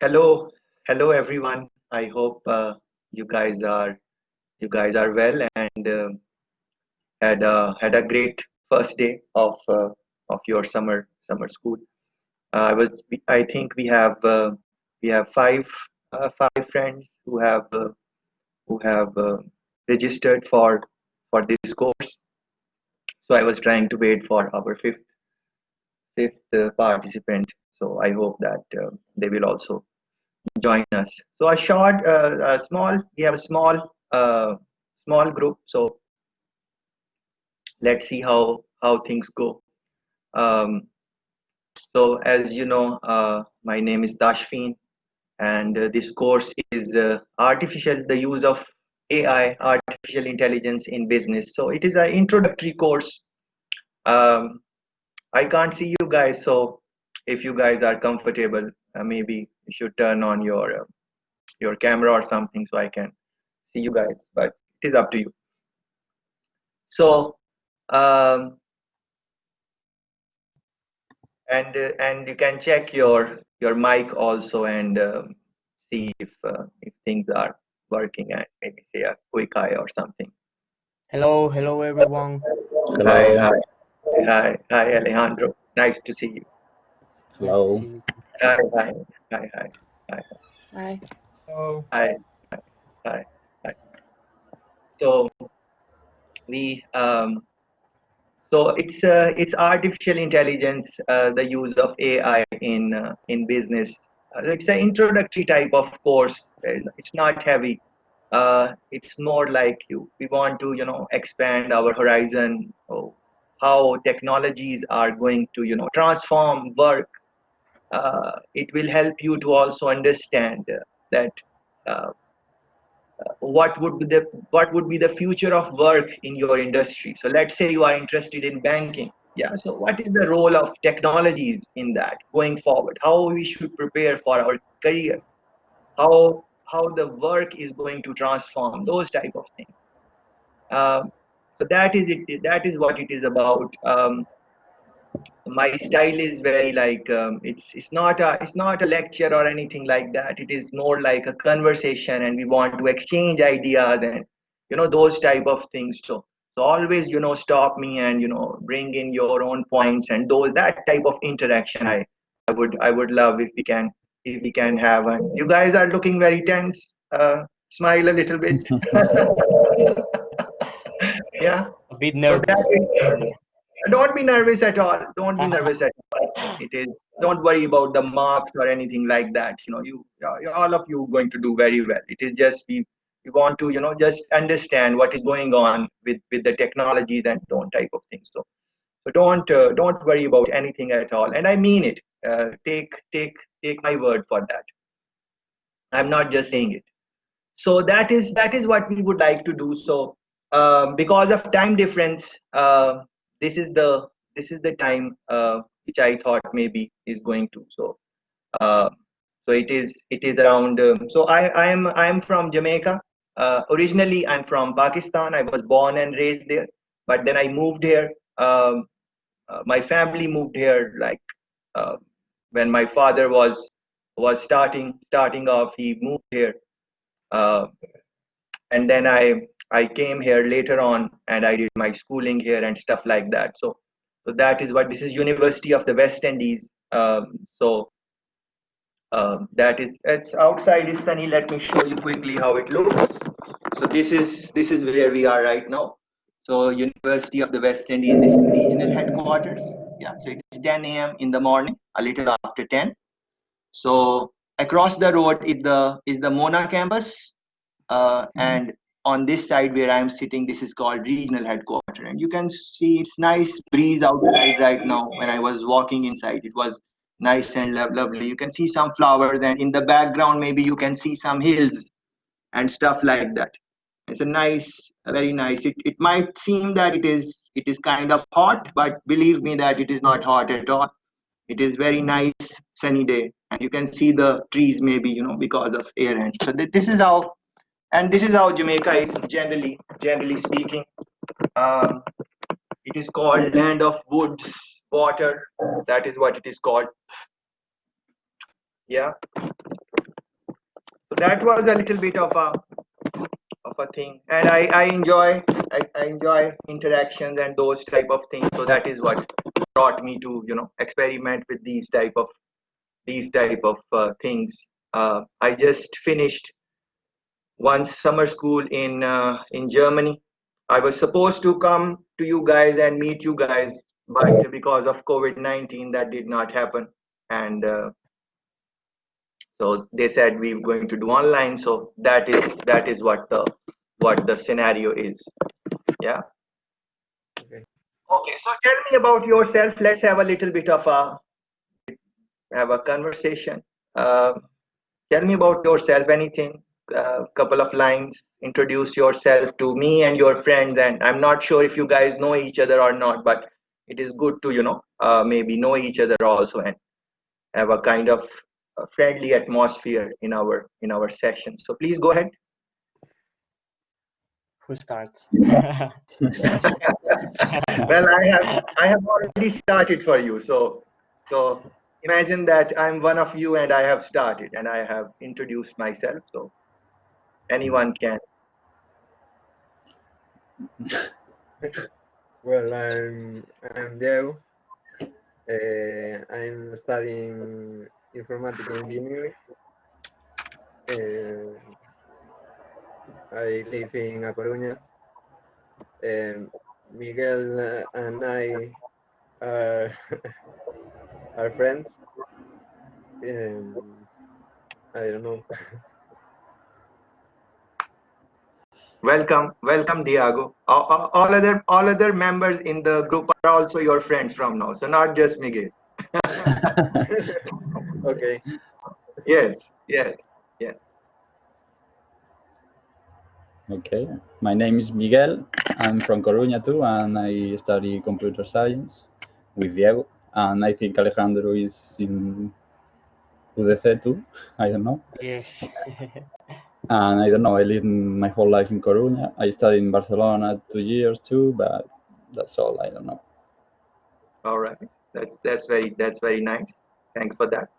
Hello, hello everyone. I hope you guys are well and had a great first day of your summer school. I think we have five friends who have registered for this course. So I was trying to wait for our fifth participant. So I hope that they will also join us. So we have a small group. So let's see how things go. Um, so as you know, my name is Dashfin, and this course is the use of AI, artificial intelligence in business. So it is an introductory course. Um, I can't see you guys, so if you guys are comfortable, maybe you should turn on your camera or something so I can see you guys, but it is up to you. So um, and you can check your mic also and see if things are working and maybe say a quick hi or something. Hello everyone. Hi, Hello. hi, hi, Alejandro. Nice to see you. Nice to Hello. see you. Hi, hi, hi, hi, hi, Hi. So hi, hi, hi. So we it's artificial intelligence, the use of AI in business. It's an introductory type of course. It's not heavy. It's more like we want to expand our horizon. How technologies are going to transform work. It will help you to also understand that. Uh, what would be the future of work in your industry. So let's say you are interested in banking. Yeah, so what is the role of technologies in that going forward? How we should prepare for our career? How the work is going to transform, those type of things. So that is it, that is what it is about. My style is very like, it's not a lecture or anything like that. It is more like a conversation, and we want to exchange ideas and those type of things. So always stop me and bring in your own points, and those that type of interaction I would love if we can have. And you guys are looking very tense. Smile a little bit. Yeah. a bit So that nervous. is, don't be nervous at all. Don't be nervous at all. It is. Don't worry about the marks or anything like that. All of you going to do very well. It is just we want to just understand what is going on with the technologies and don't type of things. So don't worry about anything at all. And I mean it. Take my word for that. I'm not just saying it. So that is what we would like to do. So because of time difference, this is the time which I thought maybe is going to. Uh, so it is around. So I am from Jamaica. Originally I'm from Pakistan. I was born and raised there, but then I moved here. My family moved here like uh, when my father was starting off. He moved here. Uh, and then I came here later on and I did my schooling here and stuff like that. So that is what this is, University of the West Indies. That is, it's outside is sunny. Let me show you quickly how it looks. So this is where we are right now. So University of the West Indies, this is regional headquarters. Yeah, so it's 10 a.m. in the morning, a little after 10. So across the road is the Mona campus, and on this side where I'm sitting, this is called regional headquarters. And you can see it's nice breeze outside right now. When I was walking inside, it was nice and lovely. You can see some flowers, and in the background maybe you can see some hills and stuff like that. It's a nice, very nice. It might seem that it is kind of hot, but believe me that it is not hot at all. It is very nice sunny day, and you can see the trees maybe because of air. And so this is how Jamaica is generally speaking. Um, it is called land of woods, water. That is what it is called. Yeah. So that was a little bit of a thing, and I enjoy interactions and those type of things. So that is what brought me to experiment with these type of things. I just finished one summer school in Germany. I was supposed to come to you guys and meet you guys, but because of COVID-19, that did not happen. And so they said we're going to do online. So that is what the scenario is. Yeah. Okay. Okay. So tell me about yourself. Let's have a little bit of a conversation. Uh, Tell me about yourself, anything, couple of lines. Introduce yourself to me and your friends. And I'm not sure if you guys know each other or not, but it is good to, maybe know each other also and have a kind of friendly atmosphere in our session. So please go ahead. Who starts? Well, I have already started for you. So imagine that I'm one of you and I have started and I have introduced myself. So anyone can. Well, I'm Diego. I'm studying informatic engineering. Uh, I live in A Coruña. Miguel and I are are friends. I don't know. Welcome, Diego. All other members in the group are also your friends from now, so not just Miguel. Okay. Yes, yes, yes. Okay, my name is Miguel. I'm from Coruña too, and I study computer science with Diego. And I think Alejandro is in UDC too. I don't know. Yes. And I don't know. I lived my whole life in Coruña. I studied in Barcelona 2 years too, but that's all. I don't know. All right. That's very nice. Thanks for that.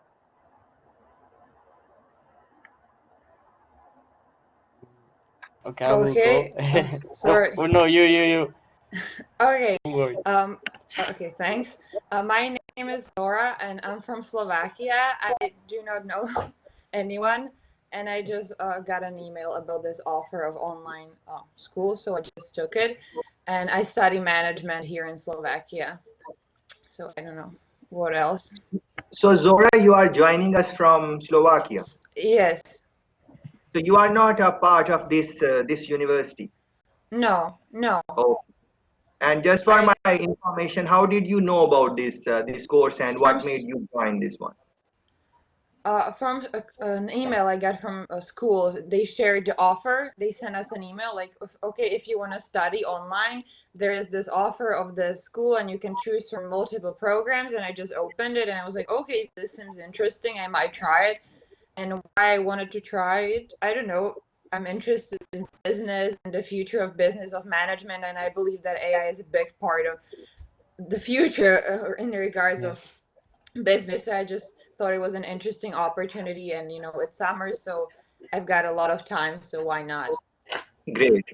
Okay, I will Okay. go. Sorry. Oh no, you. Okay. Don't worry. Okay, thanks. My name is Laura and I'm from Slovakia. I do not know anyone and I just got an email about this offer of online school, so I just took it and I study management here in Slovakia. So I don't know what else. So Zora, you are joining us from Slovakia. Yes. So you are not a part of this university. No. Oh. And just for I my information, how did you know about this course and from what made you join this one? From an email I got from a school. They shared the offer. They sent us an email like, okay, if you want to study online, there is this offer of the school and you can choose from multiple programs. And I just opened it and I was like, okay, this seems interesting. I might try it. And why I wanted to try it, I don't know. I'm interested in business and the future of business, of management, and I believe that AI is a big part of the future in regards of business. So I just thought it was an interesting opportunity, and it's summer, so I've got a lot of time, so why not? Great.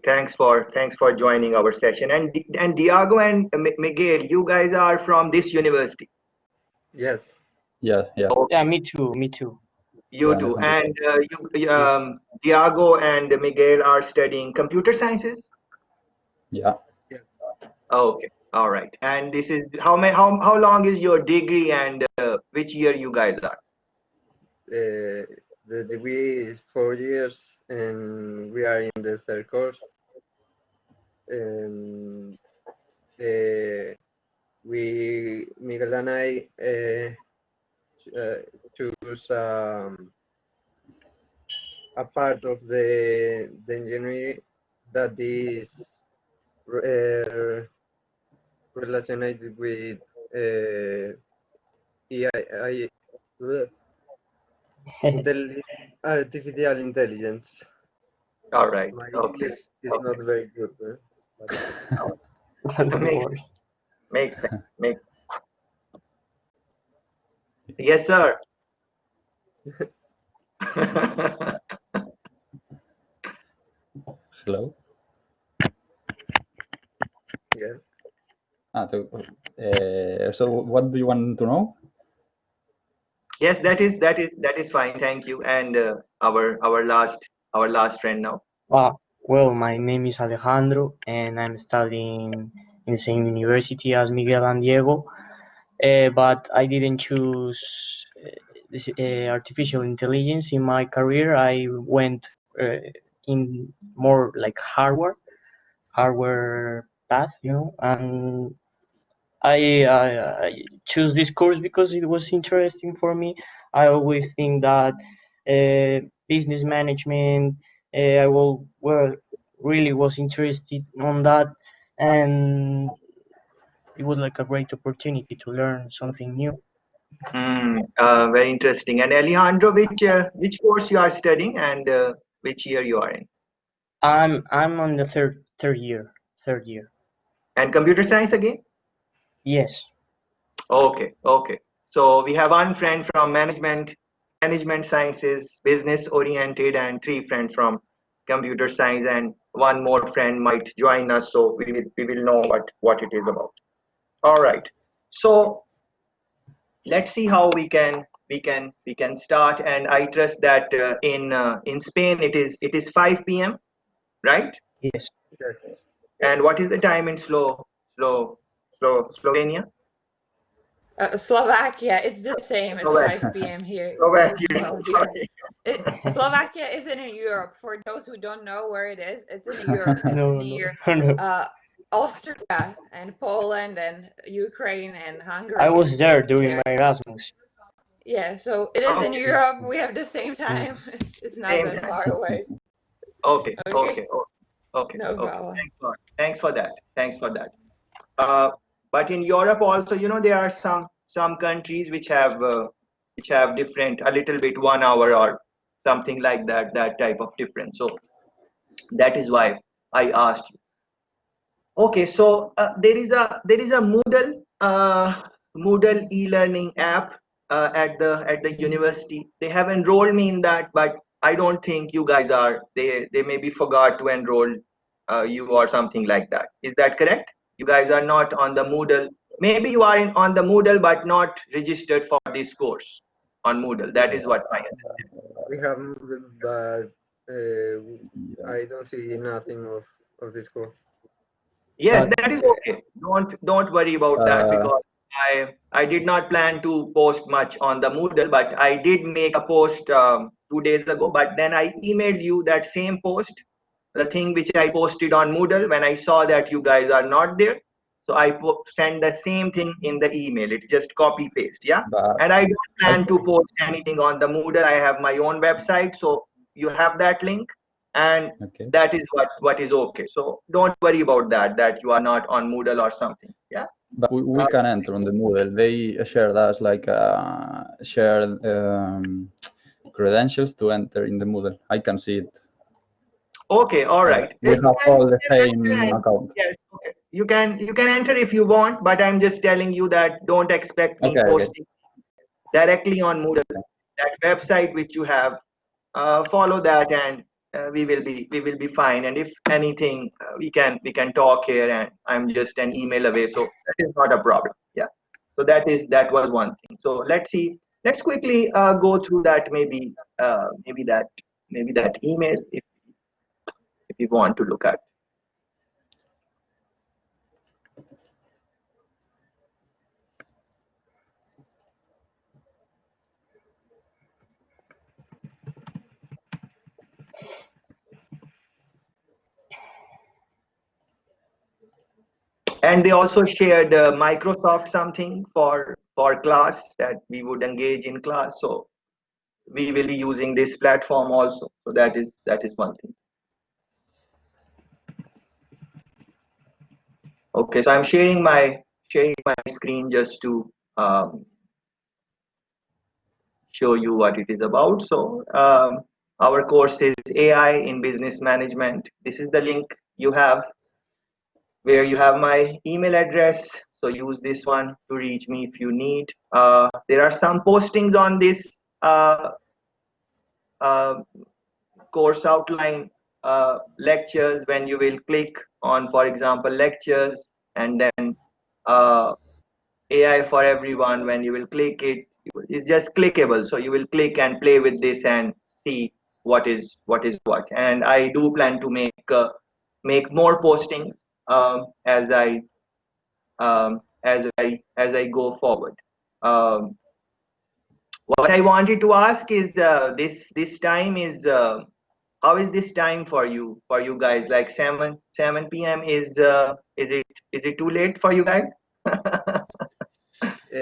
Thanks for joining our session. And Diago and Miguel, you guys are from this university. Yes. Yeah. Yeah, Okay, me too. you Yeah, too. Alejandro. And Diago and Miguel are studying computer sciences. Yeah. Yes. Okay, all right. And this is how long is your degree and which year you guys are? The degree is 4 years, and we are in the third course. Um, Miguel and I choose a part of the engineering that is uh, related with AI, artificial intelligence. All right. My Okay. English is not very good, but Don't Makes worry. makes sense. Makes Yes, sir. Hello. Yeah. So what do you want to know? Yes, that is fine. Thank you. And our last friend now. Well, my name is Alejandro, and I'm studying in the same university as Miguel and Diego. But I didn't choose artificial intelligence in my career. I went in more like hardware path, and I choose this course because it was interesting for me. I always think that business management, I will well really was interested on that, and it was like a great opportunity to learn something new. Very interesting. And Alejandro, which course you are studying and which year you are in? I'm on the third year. Third year. And computer science again? Yes. Okay, okay. So we have one friend from management sciences, business oriented, and three friends from computer science, and one more friend might join us. So we will know what it is about. All right. So let's see how we can start. And I trust that in Spain it is 5 p.m. right? Yes. Yes. And what is the time in Slovenia? Slovakia, it's the same. It's Slovakia. 5 p.m. here as Slovakia. well. Sorry. Slovakia isn't in Europe. For those who don't know where it is, it's in Europe. It's No, near no. Austria and Poland and Ukraine and Hungary. I was and there it's during there. my Erasmus. Yeah, so it is in Okay. Europe. We have the same time. It's not Same that time. far away. Okay. Okay, Okay. no Okay. problem. Thanks for that. Thanks for that. But in Europe also, there are some countries which have different, a little bit 1 hour or something like that type of difference. So that is why I asked you. Okay, so there is a Moodle e-learning app at the university. They have enrolled me in that, but I don't think you guys are. They maybe forgot to enroll you or something like that. Is that correct? You guys are not on the Moodle. Maybe you are on the Moodle, but not registered for this course on Moodle. That is what I understand. We have, but I don't see nothing of this course. Yes, But that is okay. Don't worry about that, Uh, because I did not plan to post much on the Moodle, but I did make a post 2 days ago. But then I emailed you that same post, the thing which I posted on Moodle, when I saw that you guys are not there. So I send the same thing in the email. It's just copy paste, yeah. but And I don't I, plan to post anything on the Moodle. I have my own website, so you have that link, and okay. that is what is okay. So don't worry about that you are not on Moodle or something, yeah. But we can enter on the Moodle. They shared us like shared credentials to enter in the Moodle. I can see it. Okay, all right. We You have can, all the you can enter same and account. yes, okay. You can enter if you want, but I'm just telling you that don't expect me Okay, okay. posting directly on Moodle. That website which you have, follow that, and we will be fine. And if anything, we can talk here, and I'm just an email away, so that is not a problem. Yeah. So that was one thing. So let's see. Let's quickly go through that. Maybe that email, if you want to look at. And they also shared Microsoft something for class, that we would engage in class. So we will be using this platform also. So that is one thing. Okay, so I'm sharing my screen just to show you what it is about. So our course is AI in business management. This is the link you have, where you have my email address. So use this one to reach me if you need. There are some postings on this course outline, lectures, when you will click on, for example, lectures, and then AI for everyone, when you will click it, it's just clickable. So you will click and play with this and see what is what. And I do plan to make more postings as I go forward. Um, what I wanted to ask is this time is how is this time for you guys? Like 7 p.m. Is it too late for you guys?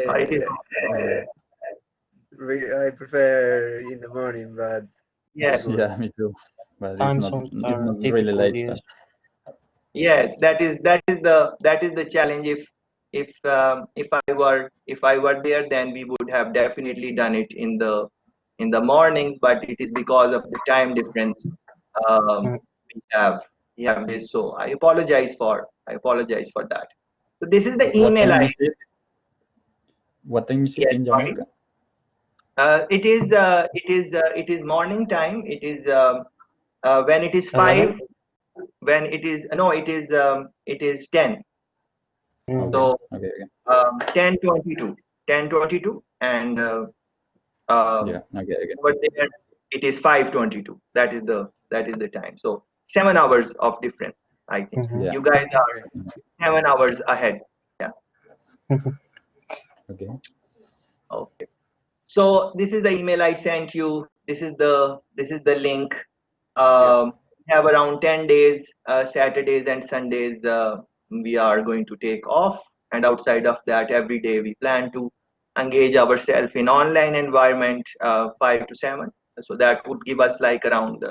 Or it is Uh, I prefer in the morning, but yes. good. Yeah, me too. But Time zones it's are not really difficult, late. yes. Yes, that is the challenge. If I were there, then we would have definitely done it in the mornings. But it is because of the time difference. Um, Mm. we have this. So I apologize for that. So this is the What email time I. is it? What time is it Yes, in sorry. Jamaica? It is morning time. It is when it is 11? 5. When it is no, it is 10. Mm. Okay, So okay, okay. 10:22, and um, Yeah, okay, okay. over there it is 5:22. That is the time. So 7 hours of difference, I think. Mhm. Yeah, You guys are Okay. 7 hours ahead. Yeah. okay. Okay. So this is the email I sent you. This is the link. Yes. We have around 10 days, Saturdays and Sundays. We are going to take off, and outside of that, every day we plan to engage ourselves in online environment, 5 to 7. So that would give us like around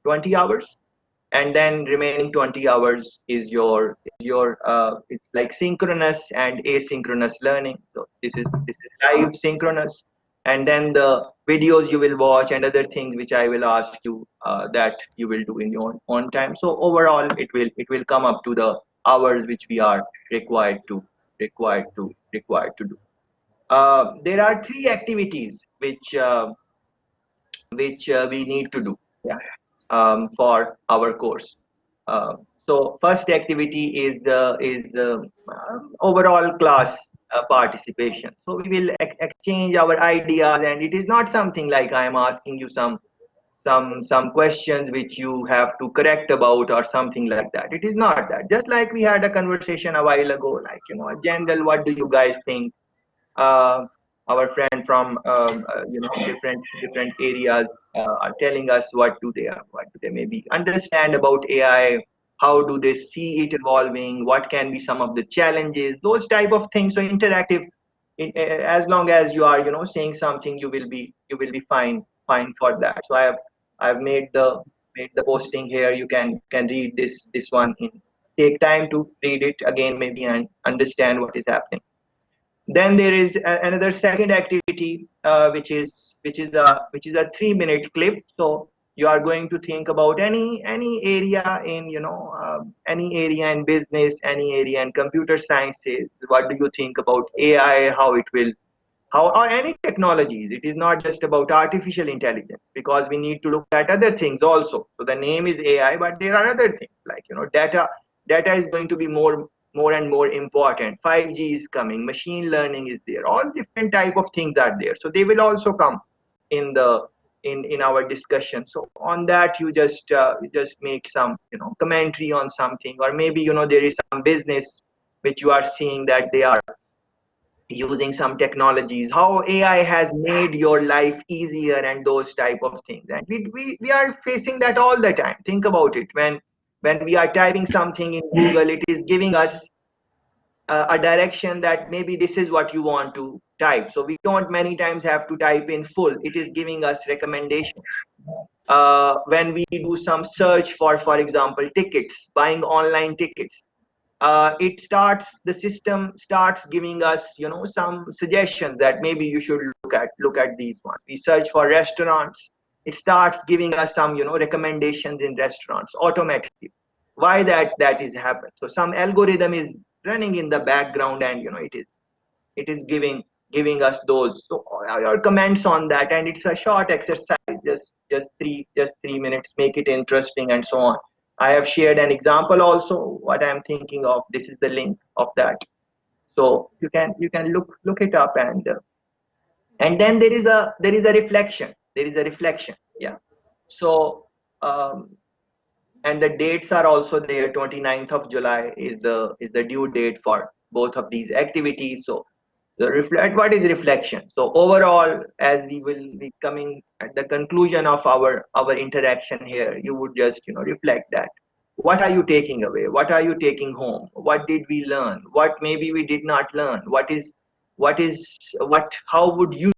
20 hours, and then remaining 20 hours is your it's like synchronous and asynchronous learning. So this is live synchronous, and then the videos you will watch and other things which I will ask you, that you will do in your own time. So overall it will come up to the hours which we are required to do. There are three activities which we need to do, yeah, for our course. So first activity is overall class participation. So we will exchange our ideas, and it is not something like I am asking you some questions which you have to correct about or something like that. It is not that. Just like we had a conversation a while ago, like, general, what do you guys think? uh, our friend from different areas are telling us what do they maybe understand about AI, how do they see it evolving, what can be some of the challenges, those type of things. So interactive, as long as you are saying something, you will be fine for that. So I've made the posting here. You can read this one in take time to read it again maybe and understand what is happening. Then there is another second activity, which is a 3-minute clip. So you are going to think about any area in any area in business, any area in computer sciences. What do you think about AI? How it will, how, or any technologies. It is not just about artificial intelligence, because we need to look at other things also. So the name is AI, but there are other things like data is going to be more and more important. 5G is coming, machine learning is there, all different type of things are there. So they will also come in the in our discussion. So on that, you just make some commentary on something, or maybe there is some business which you are seeing that they are using some technologies, how AI has made your life easier, and those type of things. And we are facing that all the time. Think about it. When we are typing something in Google, it is giving us a direction that maybe this is what you want to type. So we don't many times have to type in full. It is giving us recommendations. When we do some search for example, tickets, buying online tickets, the system starts giving us some suggestions that maybe you should look at these ones. We search for restaurants, it starts giving us some recommendations in restaurants automatically. Why that is happen? So some algorithm is running in the background, and it is giving us those. So your comments on that, and it's a short exercise, just 3 minutes, make it interesting and so on. I have shared an example also what I'm thinking of. This is the link of that, so you can look it up, and then there is a reflection. Yeah. So and the dates are also there. 29th of July is the due date for both of these activities. So the reflect, what is reflection? So overall, as we will be coming at the conclusion of our interaction here, you would just reflect that what are you taking away, what are you taking home, what did we learn, what maybe we did not learn, what how would you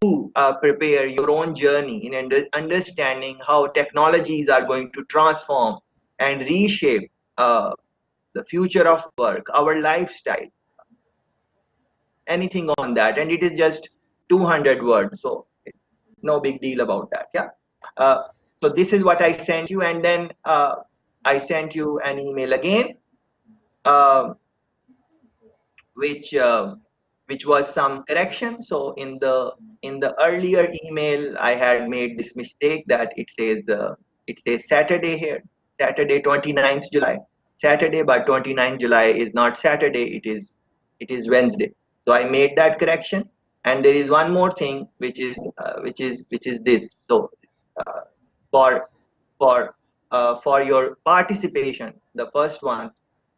prepare your own journey in understanding how technologies are going to transform and reshape the future of work, our lifestyle, anything on that. And it is just 200 words, so no big deal about that. Yeah. uh, so this is what I sent you, and then I sent you an email again, uh, which which was some correction. So in the earlier email I had made this mistake that it says Saturday here, Saturday 29th July, Saturday, but 29th July is not Saturday, it is Wednesday. So I made that correction. And there is one more thing, which is this. So uh, for for your participation, the first one,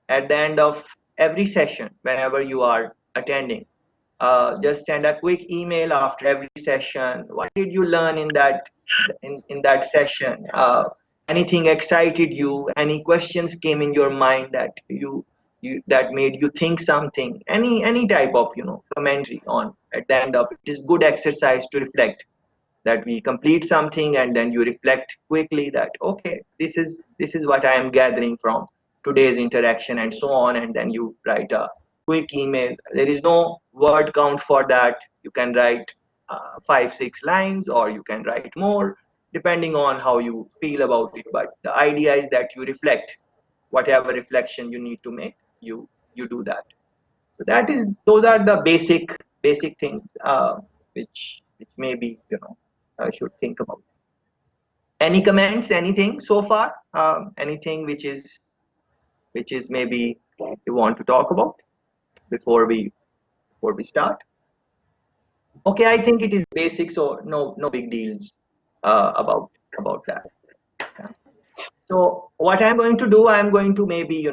at the end of every session, whenever you are attending, just send a quick email after every session. What did you learn in that session? Anything excited you? Any questions came in your mind that that made you think something? Any type of commentary on at the end of it is good exercise to reflect, that we complete something and then you reflect quickly that okay, this is what I am gathering from today's interaction and so on, and then you write a quick email. There is no word count for that. You can write 5-6 lines, or you can write more depending on how you feel about it, but the idea is that you reflect whatever reflection you need to make. You do that. So those are the basic things, which maybe I should think about. Any comments? Anything so far? Anything which is maybe you want to talk about before we start? Okay, I think it is basic, so no big deals about that. Yeah. So what I'm going to do, I'm going to maybe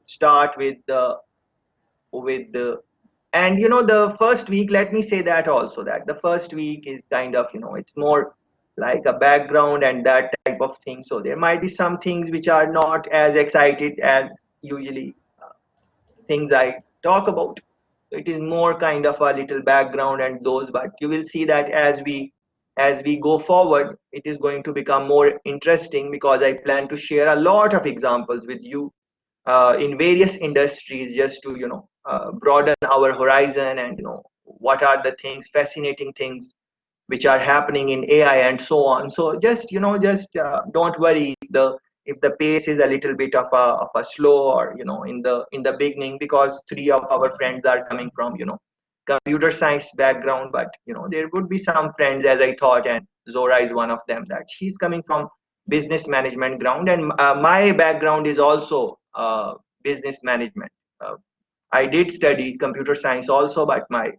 start with the and the first week, let me say that also, that the first week is kind of it's more like a background and that type of thing. So there might be some things which are not as excited as usually things I talk about. So it is more kind of a little background and those, but you will see that as we go forward, it is going to become more interesting, because I plan to share a lot of examples with you in various industries, just to broaden our horizon, and what are the things, fascinating things which are happening in AI and so on. So just don't worry if the pace is a little bit of a slow, or in the beginning, because three of our friends are coming from computer science background, but there would be some friends, as I thought, and Zora is one of them, that she's coming from business management ground, and my background is also business management. uh, I did study computer science also, but my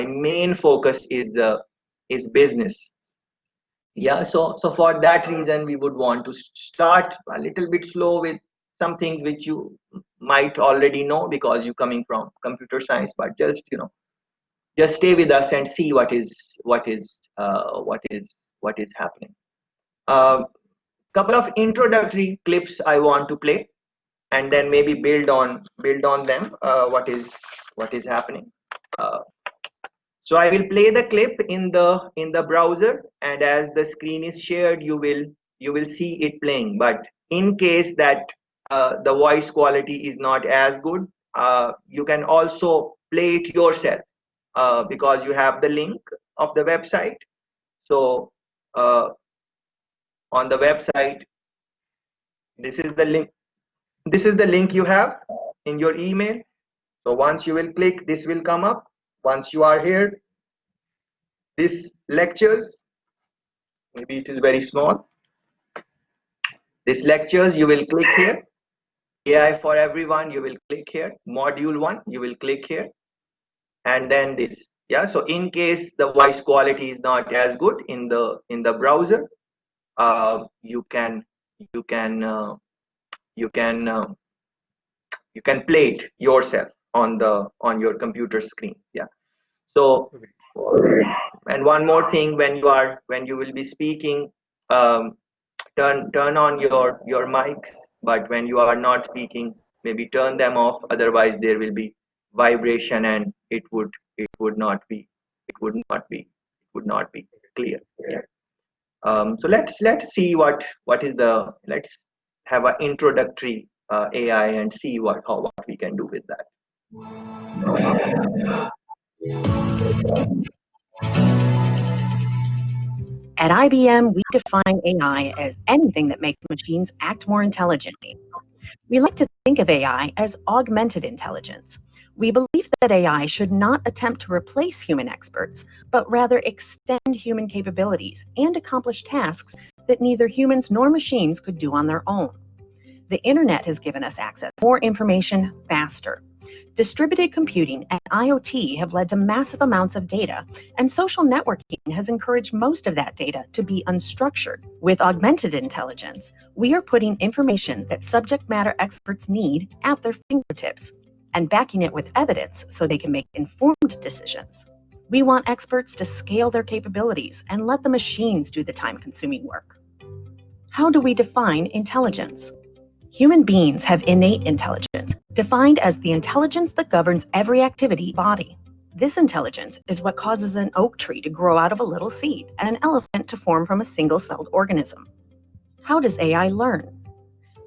main focus is business. Yeah. So for that reason, we would want to start a little bit slow with some things which you might already know, because you're coming from computer science, but just stay with us and see what is happening. A couple of introductory clips I want to play, and then maybe build on them, what is happening. uh, so I will play the clip in the browser, and as the screen is shared, you will see it playing. But in case that the voice quality is not as good, you can also play it yourself, because you have the link of the website. So on the website, this is the link. This is the link you have in your email. So once you will click, this will come up. Once you are here, this lectures, maybe it is very small. This lectures, you will click here. AI for everyone, you will click here. Module 1, you will click here. And then this. Yeah, so in case the voice quality is not as good in the browser, you can you can uh, you can you can play it yourself on your computer screen. Yeah. So, Okay. and one more thing, when you will be speaking, um, turn on your mics, but when you are not speaking, maybe turn them off. Otherwise, there will be vibration, and it would not be clear. Yeah. So let's see what is the let's have an introductory AI and see what we can do with that. At IBM, we define AI as anything that makes machines act more intelligently. We like to think of AI as augmented intelligence. We believe that AI should not attempt to replace human experts, but rather extend human capabilities and accomplish tasks that neither humans nor machines could do on their own. The internet has given us access to more information faster. Distributed computing and IoT have led to massive amounts of data, and social networking has encouraged most of that data to be unstructured. With augmented intelligence, we are putting information that subject matter experts need at their fingertips and backing it with evidence so they can make informed decisions. We want experts to scale their capabilities and let the machines do the time-consuming work. How do we define intelligence? Human beings have innate intelligence, defined as the intelligence that governs every activity in the body. This intelligence is what causes an oak tree to grow out of a little seed and an elephant to form from a single-celled organism. How does AI learn?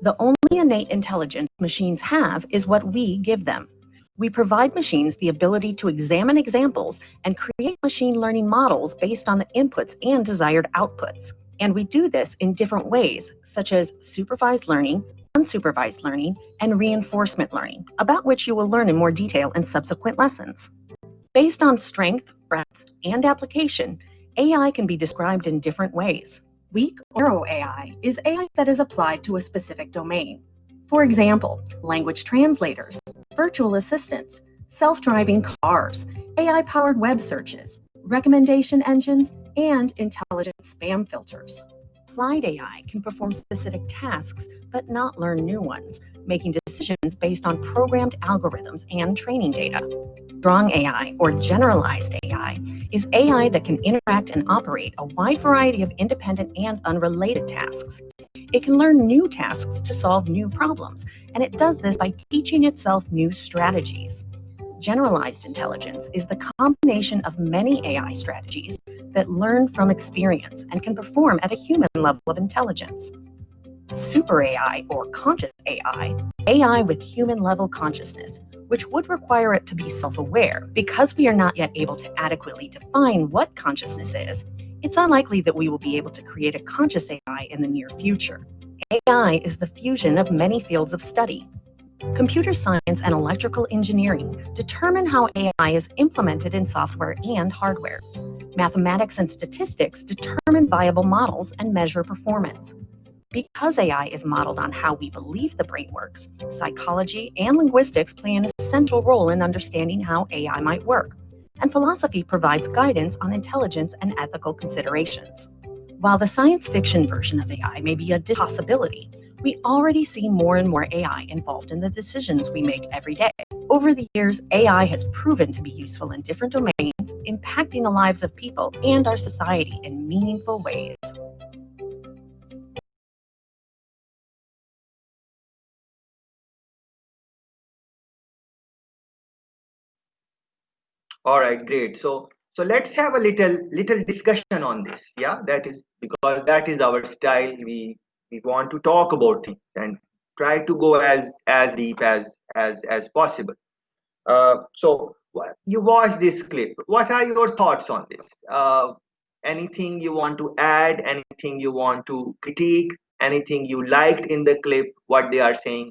The only innate intelligence machines have is what we give them. We provide machines the ability to examine examples and create machine learning models based on the inputs and desired outputs. And we do this in different ways, such as supervised learning, unsupervised learning, and reinforcement learning, about which you will learn in more detail in subsequent lessons. Based on strength, breadth, and application, AI can be described in different ways. Weak or narrow AI is AI that is applied to a specific domain. For example, language translators, virtual assistants, self-driving cars, AI-powered web searches, recommendation engines, and intelligent spam filters. Applied AI can perform specific tasks but not learn new ones, making decisions based on programmed algorithms and training data. Strong AI, or generalized AI, is AI that can interact and operate a wide variety of independent and unrelated tasks. It can learn new tasks to solve new problems, and it does this by teaching itself new strategies. Generalized intelligence is the combination of many AI strategies that learn from experience and can perform at a human level of intelligence. Super AI, or conscious AI, AI with human-level consciousness, which would require it to be self-aware. Because we are not yet able to adequately define what consciousness is, it's unlikely that we will be able to create a conscious AI in the near future. AI is the fusion of many fields of study. Computer science and electrical engineering determine how AI is implemented in software and hardware. Mathematics and statistics determine viable models and measure performance. Because AI is modeled on how we believe the brain works, psychology and linguistics play an essential role in understanding how AI might work, and philosophy provides guidance on intelligence and ethical considerations. While the science fiction version of AI may be a possibility, we already see more and more AI involved in the decisions we make every day. Over the years, AI has proven to be useful in different domains, impacting the lives of people and our society in meaningful ways. All right, great. So let's have a little discussion on this. Yeah, that is because that is our style. We want to talk about things and try to go as deep as possible. So you watch this clip. What are your thoughts on this? Anything you want to add? Anything you want to critique? Anything you liked in the clip? What they are saying?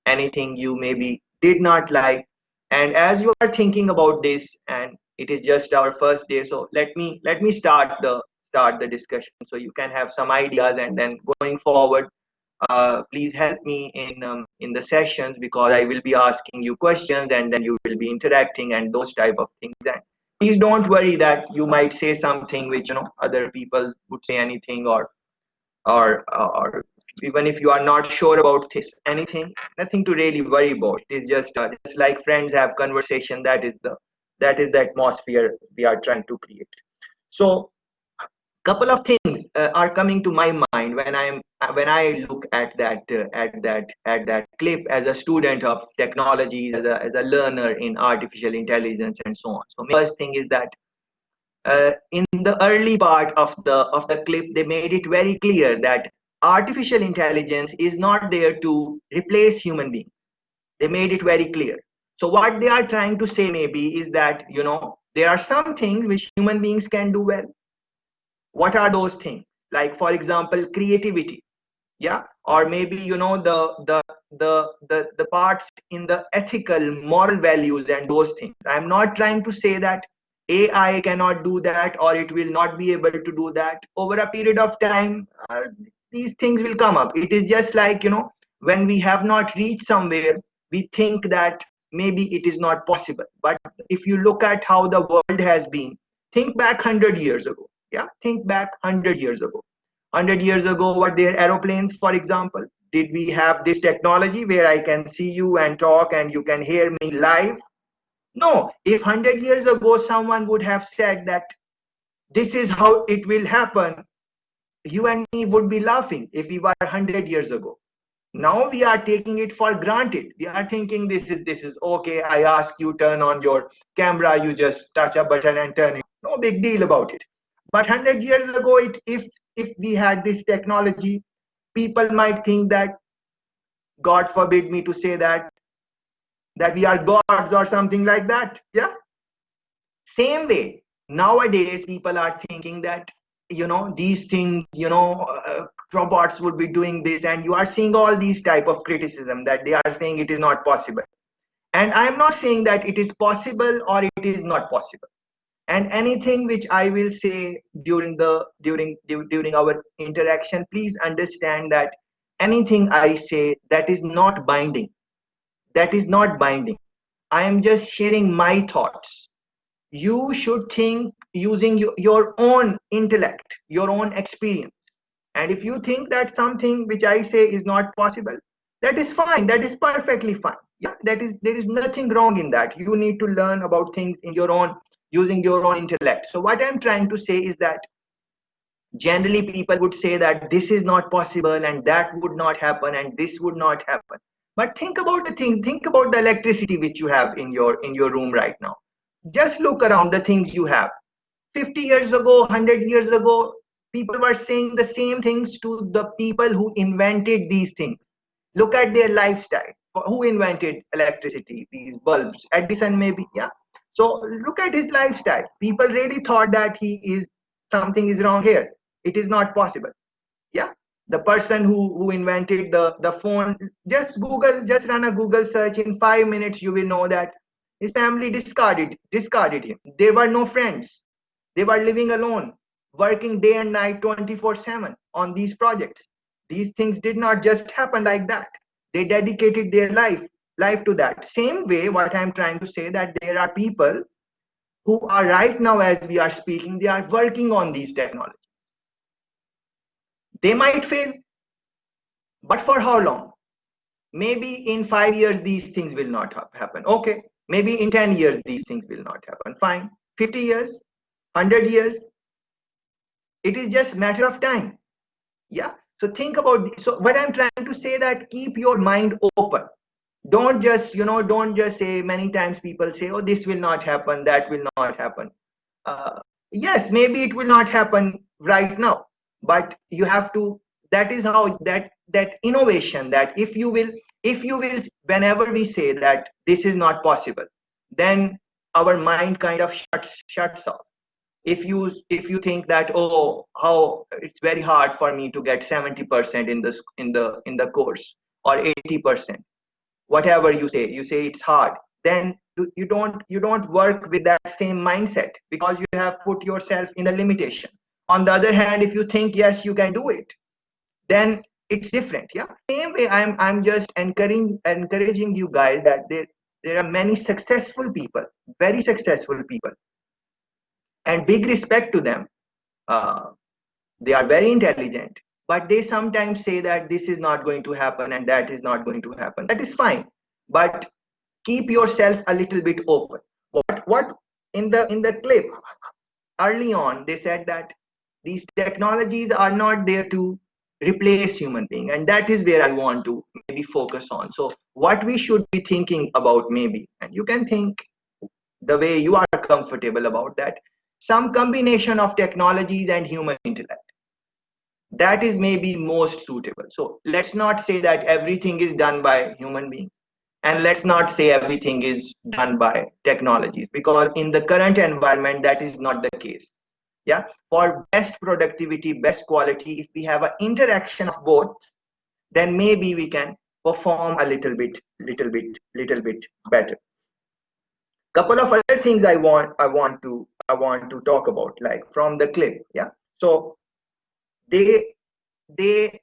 Anything you maybe did not like? And as you are thinking about this, and it is just our first day, so let me start the discussion so you can have some ideas, and then going forward, please help me in the sessions, because I will be asking you questions and then you will be interacting and those type of things. And please don't worry that you might say something which other people would say anything, or even if you are not sure about this anything, nothing to really worry about. It's just like friends have conversation. That is the atmosphere we are trying to create. So couple of things are coming to my mind when I look at that clip as a student of technologies, as a learner in artificial intelligence and so on. So first thing is that in the early part of the clip, they made it very clear that artificial intelligence is not there to replace human beings. They made it very clear. So what they are trying to say maybe is that there are some things which human beings can do well. What are those things? Like, for example, creativity. Yeah. Or maybe the parts in the ethical moral values and those things. I'm not trying to say that AI cannot do that, or it will not be able to do that. Over a period of time, these things will come up. It is just like, when we have not reached somewhere, we think that maybe it is not possible. But if you look at how the world has been, think back 100 years ago. Yeah, think back 100 years ago. 100 years ago, were there aeroplanes, for example? Did we have this technology where I can see you and talk and you can hear me live? No. If 100 years ago someone would have said that this is how it will happen, you and me would be laughing if we were 100 years ago. Now we are taking it for granted. We are thinking this is okay. I ask you, turn on your camera, you just touch a button and turn it. No big deal about it. But 100 years ago, if we had this technology, people might think that, God forbid me to say that we are gods or something like that. Yeah. Same way, nowadays people are thinking that these things, robots would be doing this, and you are seeing all these type of criticism that they are saying it is not possible. And I am not saying that it is possible or it is not possible. And anything which I will say during our interaction, please understand that anything I say, that is not binding. That is not binding. I am just sharing my thoughts. You should think using your own intellect, your own experience. And if you think that something which I say is not possible, that is fine. That is perfectly fine. Yeah, there is nothing wrong in that. You need to learn about things in your own, using your own intellect. So what I'm trying to say is that generally people would say that this is not possible and that would not happen and this would not happen. But think about the thing. Think about the electricity which you have in your room right now. Just look around the things you have. 50 years ago, 100 years ago, people were saying the same things to the people who invented these things. Look at their lifestyle. Who invented electricity? These bulbs. Edison, maybe. Yeah. So look at his lifestyle. People really thought that something is wrong here. It is not possible. Yeah. The person who invented the phone, just run a Google search. In 5 minutes you will know that his family discarded him. There were no friends. They were living alone, working day and night 24/7 on these projects. These things did not just happen like that. They dedicated their life to that. Same way, what I'm trying to say, that there are people who are right now, as we are speaking, they are working on these technologies. They might fail, but for how long? Maybe in 5 years these things will not happen. Okay. Maybe in 10 years these things will not happen. Fine. 50 years, 100 years, it is just matter of time. Yeah. So think about, so what I'm trying to say, that keep your mind open. Don't just say, many times people say, oh, this will not happen, that will not happen. Yes, maybe it will not happen right now, but you have to, that is how that innovation, that if you will, whenever we say that this is not possible, then our mind kind of shuts off. If you think that, oh, how it's very hard for me to get 70% in the course, or 80%, whatever you say it's hard. then you don't work with that same mindset, because you have put yourself in a limitation. On the other hand, if you think yes, you can do it, then it's different. Yeah, same way I'm just encouraging you guys that there are many successful people, very successful people, and big respect to them. They are very intelligent, but they sometimes say that this is not going to happen and that is not going to happen. That is fine, but keep yourself a little bit open. What in the clip early on they said that these technologies are not there to replace human being, and that is where I want to maybe focus on. So what we should be thinking about, maybe, and you can think the way you are comfortable about that, some combination of technologies and human intellect, that is maybe most suitable. So let's not say that everything is done by human beings, and let's not say everything is done by technologies, because in the current environment that is not the case. Yeah, for best productivity, best quality, if we have an interaction of both, then maybe we can perform a little bit better. Couple of other things I want to talk about, like from the clip. Yeah, so they they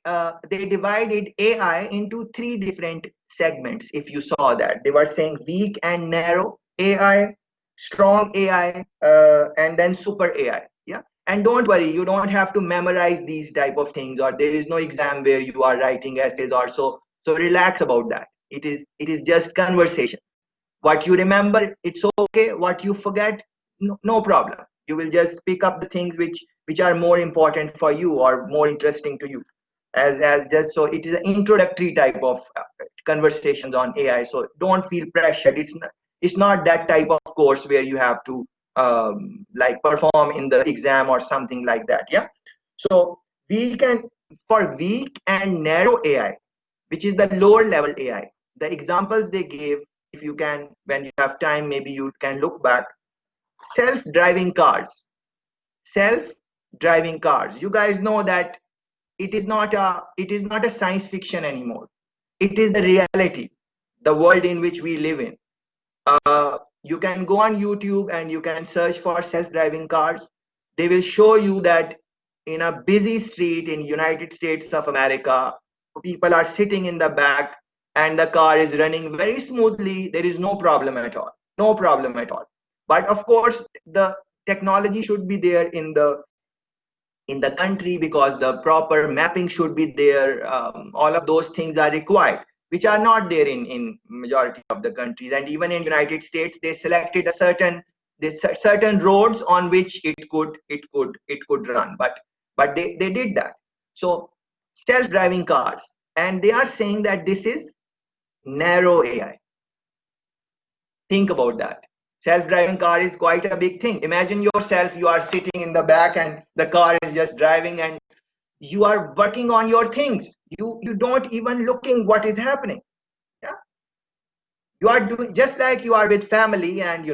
divided AI into three different segments. If you saw that, they were saying weak and narrow AI, strong AI, and then super AI. Yeah, and don't worry, you don't have to memorize these type of things, or there is no exam where you are writing essays or so. So relax about that. It is just conversation. What you remember, it's okay. What you forget, no problem. You will just pick up the things which are more important for you or more interesting to you, as just. So it is an introductory type of conversations on AI. So don't feel pressured. It's not that type of course where you have to like perform in the exam or something like that. Yeah, so we can, for weak and narrow AI, which is the lower level AI, the examples they gave, if you can, when you have time, maybe you can look back. Self-driving cars. Self-driving cars. You guys know that it is not a science fiction anymore. It is the reality, the world in which we live in. You can go on YouTube and you can search for self-driving cars. They will show you that in a busy street in United States of America, people are sitting in the back and the car is running very smoothly. There is no problem at all. No problem at all. But of course, the technology should be there in the country, because the proper mapping should be there. All of those things are required, which are not there in majority of the countries. And even in United States, they selected a certain roads on which it could run, but they did that. So self-driving cars, and they are saying that this is narrow AI. Think about that. Self-driving car is quite a big thing. Imagine yourself, you are sitting in the back and the car is just driving, and you are working on your things. You don't even looking what is happening. Yeah, you are doing just like you are with family, and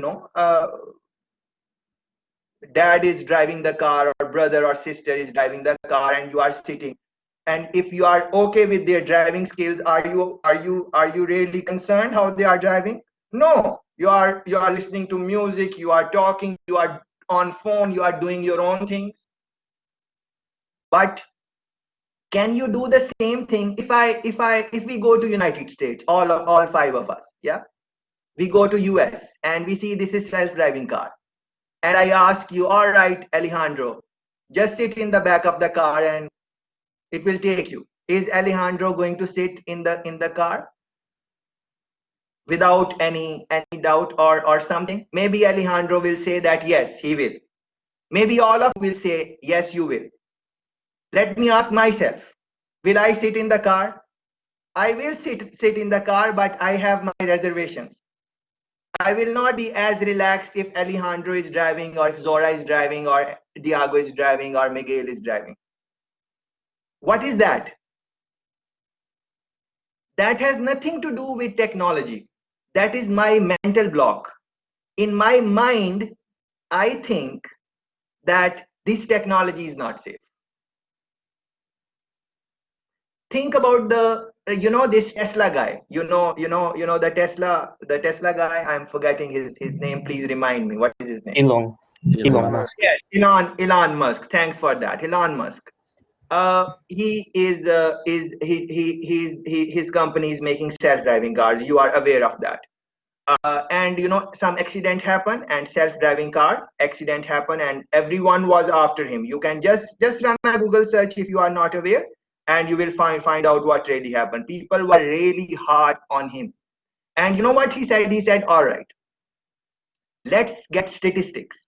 dad is driving the car or brother or sister is driving the car, and you are sitting. And if you are okay with their driving skills, are you really concerned how they are driving? No, you are listening to music, you are talking, you are on phone, you are doing your own things. But can you do the same thing if we go to United States, all five of us? Yeah, we go to US and we see this is self-driving car, and I ask you, all right, Alejandro, just sit in the back of the car and it will take you. Is Alejandro going to sit in the car without any doubt or something? Maybe Alejandro will say that yes, he will. Maybe all of you will say yes, you will. Let me ask myself, will I sit in the car? I will sit in the car, but I have my reservations. I will not be as relaxed if Alejandro is driving, or if Zora is driving, or Diago is driving, or Miguel is driving. What is that? That has nothing to do with technology. That is my mental block. In my mind, I think that this technology is not safe. Think about the you know this Tesla guy. You know the Tesla guy. I'm forgetting his name. Please remind me. What is his name? Elon Musk. Yes, Elon Musk. Thanks for that, Elon Musk. He is his company is making self-driving cars. You are aware of that. And you know some accident happened and self-driving car accident happened and everyone was after him. You can just run a Google search if you are not aware, and you will find out what really happened. People were really hard on him, and you know what he said? He said, all right, let's get statistics.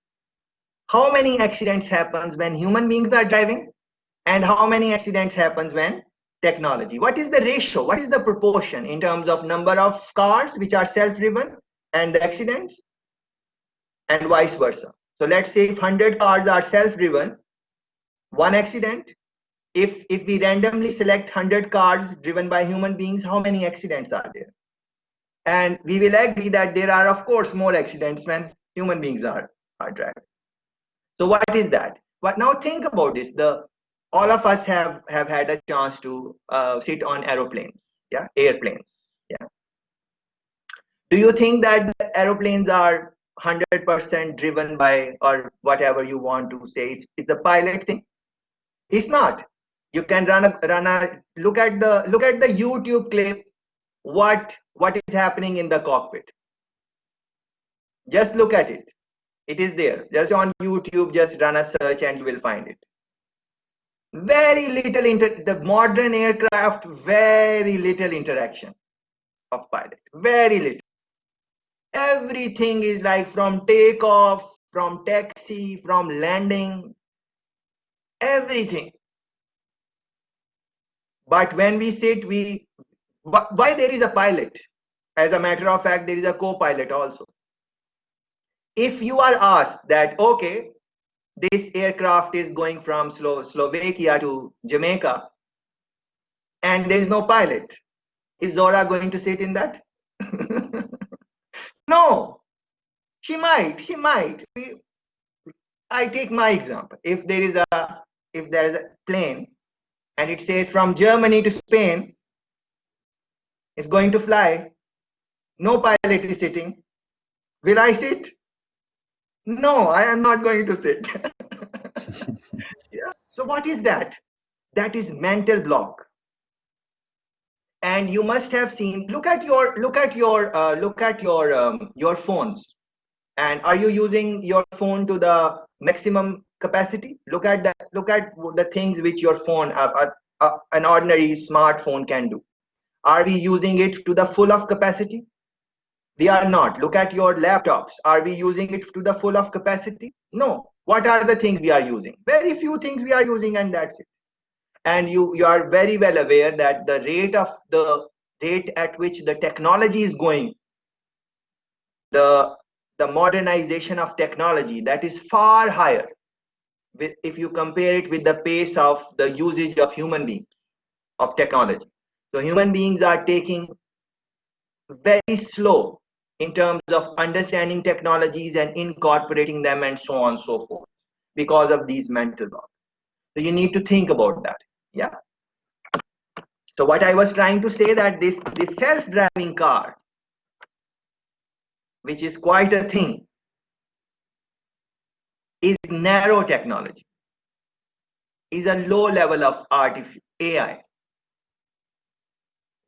How many accidents happens when human beings are driving, and how many accidents happens when technology? What is the ratio? What is the proportion in terms of number of cars which are self-driven and the accidents, and vice versa? So let's say if 100 cars are self-driven, one accident. If we randomly select 100 cars driven by human beings, how many accidents are there? And we will agree that there are of course more accidents when human beings are driving. So what is that? But now think about this. All of us have had a chance to sit on airplanes, yeah, airplanes, yeah. Do you think that the aeroplanes are 100% driven by, or whatever you want to say, it's a pilot thing? It's not. You can run a look at the YouTube clip. What is happening in the cockpit? Just look at it. It is there. Just on YouTube, just run a search and you will find it. Very little the modern aircraft, very little interaction of pilot. Very little. Everything is like from takeoff, from taxi, from landing, everything. But when we sit, why there is a pilot? As a matter of fact, there is a co-pilot also. If you are asked that, okay, this aircraft is going from Slovakia to Jamaica, and there is no pilot, is Zora going to sit in that? No, she might. I take my example. If there is a plane and it says from Germany to Spain, it's going to fly. No pilot is sitting. Will I sit? No, I am not going to sit. Yeah. So what is that? That is mental block. And you must have seen. Look at your phones. And are you using your phone to the maximum capacity? Look at the things which your phone, an ordinary smartphone can do. Are we using it to the full of capacity? We are not. Look at your laptops. Are we using it to the full of capacity? No. What are the things we are using? Very few things we are using, and that's it. And you are very well aware that the rate at which the technology is going, the modernization of technology, that is far higher if you compare it with the pace of the usage of human beings of technology. So human beings are taking very slow in terms of understanding technologies and incorporating them and so on and so forth because of these mental blocks. So you need to think about that. Yeah. So what I was trying to say, that this self-driving car, which is quite a thing, is narrow technology, is a low level of AI.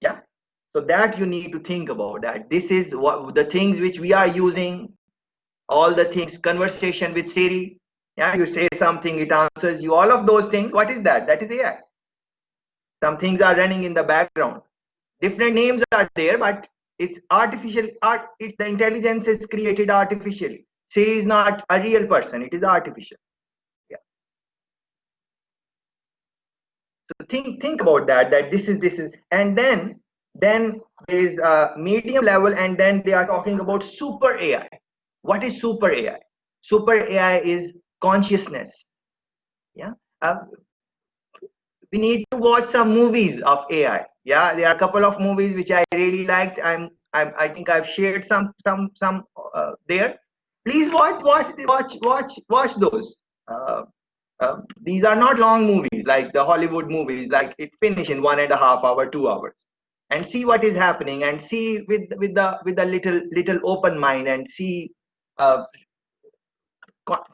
Yeah. So that you need to think about that. This is what the things which we are using, all the things, conversation with Siri. Yeah, you say something, it answers you, all of those things. What is that? That is AI. Some things are running in the background. Different names are there, but it's artificial. The intelligence is created artificially. Siri is not a real person, it is artificial. Yeah. So think about that this is, and then there is a medium level, and then they are talking about super AI. What is super AI? Super AI is consciousness. Yeah. We need to watch some movies of AI. Yeah, there are a couple of movies which I really liked. I think I've shared some there. Please watch those. These are not long movies like the Hollywood movies, like it finish in 1.5 hours, 2 hours. and see what is happening, and see with the little open mind, and see,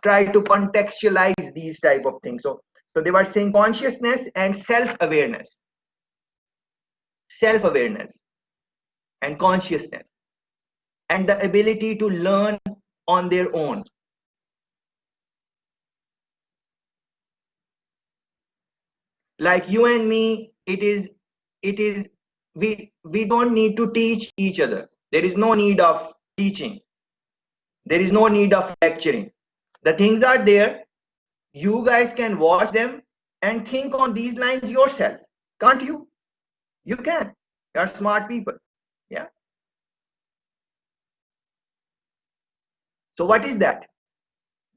try to contextualize these type of things. So they were saying consciousness and self-awareness and consciousness, and the ability to learn on their own. Like you and me, it is we don't need to teach each other. There is no need of teaching. There is no need of lecturing. The things are there. You guys can watch them and think on these lines yourself. Can't you? You can. You're smart people. Yeah. So what is that?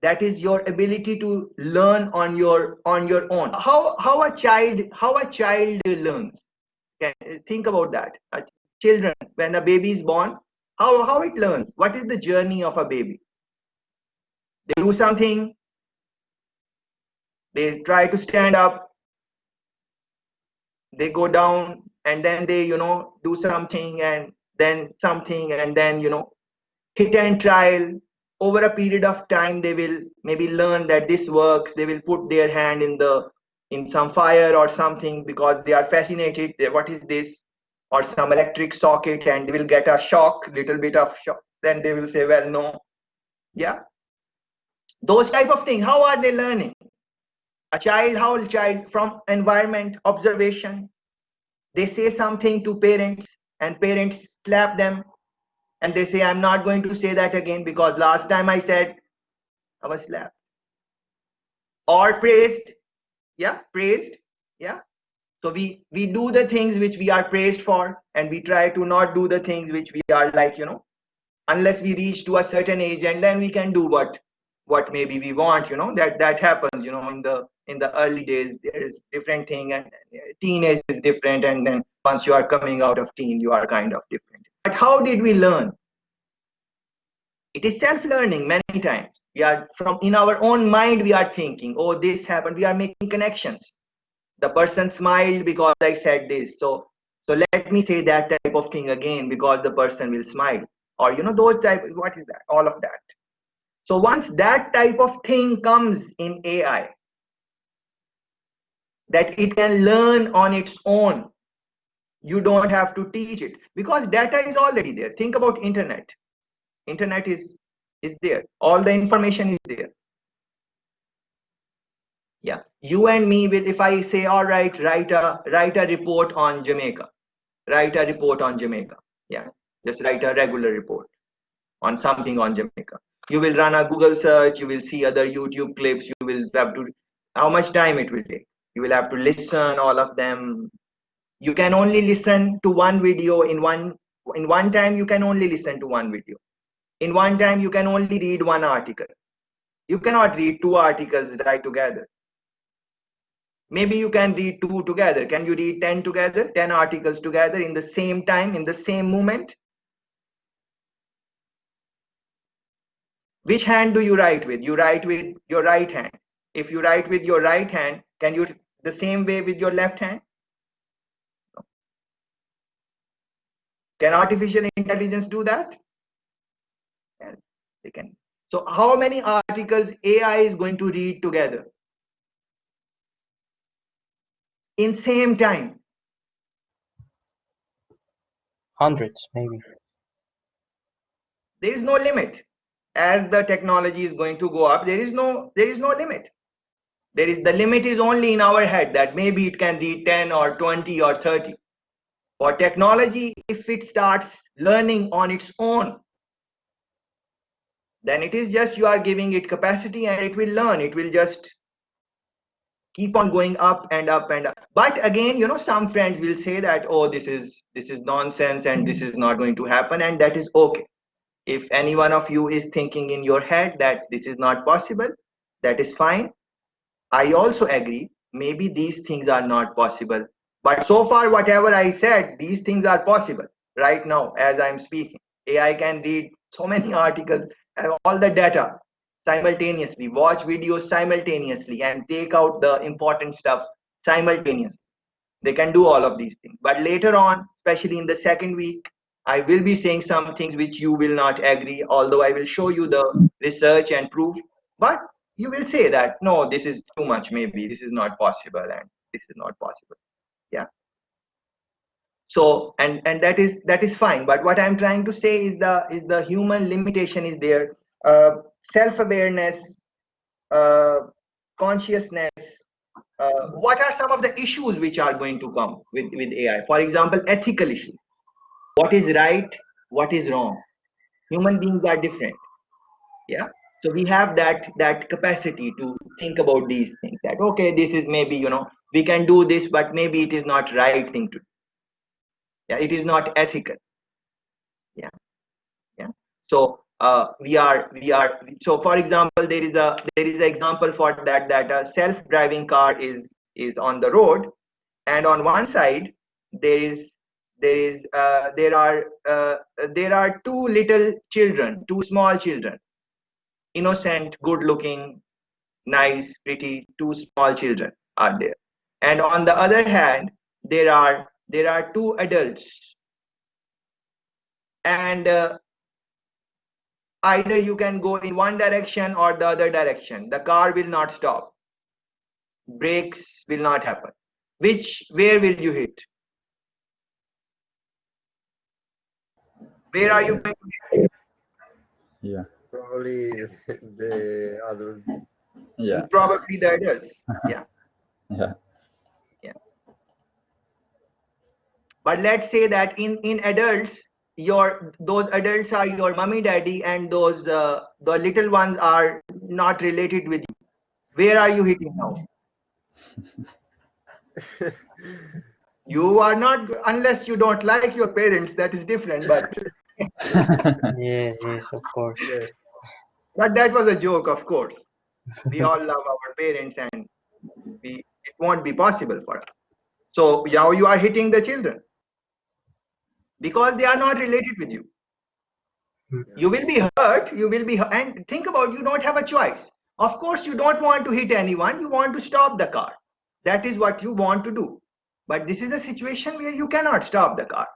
That is your ability to learn on your own. How a child learns. Think about that. Children, when a baby is born, how it learns. What is the journey of a baby? They do something, they try to stand up, they go down, and then they do something, and then something, and then hit and trial. Over a period of time, they will maybe learn that this works. They will put their hand in some fire or something because they are fascinated. What is this? Or some electric socket, and they will get a shock, little bit of shock. Then they will say, well, no. Yeah. Those type of things. How are they learning? How a child from environment, observation. They say something to parents, and parents slap them, and they say, I'm not going to say that again because last time I said, I was slapped. Or praised. Yeah, praised. Yeah. So we do the things which we are praised for, and we try to not do the things which we are like, unless we reach to a certain age, and then we can do what maybe we want. That happens. In the early days, there is different thing, and teenage is different, and then once you are coming out of teen, you are kind of different. But how did we learn? It is self-learning many times. We are from in our own mind, we are thinking, oh, this happened. We are making connections. The person smiled because I said this. So let me say that type of thing again because the person will smile. Or those type, what is that? All of that. So once that type of thing comes in AI, that it can learn on its own, you don't have to teach it because data is already there. Think about internet. Internet is there. All the information is there. Yeah, you and me will, if I say, all right, write a report on Jamaica. Write a report on Jamaica. Yeah, just write a regular report on something on Jamaica. You will run a Google search, you will see other YouTube clips, you will have to, how much time it will take? You will have to listen all of them. You can only listen to one video in one time. You can only listen to one video. In one time, you can only read one article. You cannot read two articles right together. Maybe you can read two together. Can you read 10 together, 10 articles together in the same time, in the same moment? Which hand do you write with? You write with your right hand. If you write with your right hand, can you the same way with your left hand? Can artificial intelligence do that? Yes, they can. So how many articles AI is going to read together in same time? Hundreds, maybe. There is no limit. As the technology is going to go up, there is no limit. The limit is only in our head that maybe it can read 10 or 20 or 30. For technology, if it starts learning on its own, then it is just you are giving it capacity and it will learn. It will just keep on going up and up and up. But again, some friends will say that, oh, this is nonsense and this is not going to happen, and that is okay. If any one of you is thinking in your head that this is not possible, that is fine. I also agree, maybe these things are not possible. But so far, whatever I said, these things are possible right now as I'm speaking. AI can read so many articles, have all the data simultaneously, watch videos simultaneously, and take out the important stuff simultaneously. They can do all of these things. But later on, especially in the second week, I will be saying some things which you will not agree, although I will show you the research and proof. But you will say that, no, this is too much, maybe this is not possible, and this is not possible. Yeah. So, and that is fine. But what I'm trying to say is the human limitation is there. Self-awareness, consciousness. What are some of the issues which are going to come with AI? For example, ethical issues. What is right? What is wrong? Human beings are different. Yeah. So we have that capacity to think about these things. That okay, this is maybe, we can do this, but maybe it is not right thing to do. Yeah, it is not ethical. Yeah. Yeah. So we are so for example, there is a example for that a self-driving car is on the road, and on one side there are two little children, two small children, innocent, good looking, nice, pretty, two small children are there. And on the other hand, there are two adults, and either you can go in one direction or the other direction. The car will not stop, brakes will not happen. Where will you hit? Where are you going to hit? Yeah. Probably the adult. Yeah. Probably the adults. Yeah. Yeah. Yeah. But let's say that in adults, those adults are your mommy, daddy, and those the little ones are not related with you. Where are you hitting now? You are not, unless you don't like your parents, that is different. But Yes, of course. Yeah. but that was a joke, of course. We all love our parents, and it won't be possible for us. So now you are hitting the children because they are not related with you. You will be hurt, and think about, you don't have a choice. Of course, you don't want to hit anyone, you want to stop the car. That is what you want to do. But this is a situation where you cannot stop the car.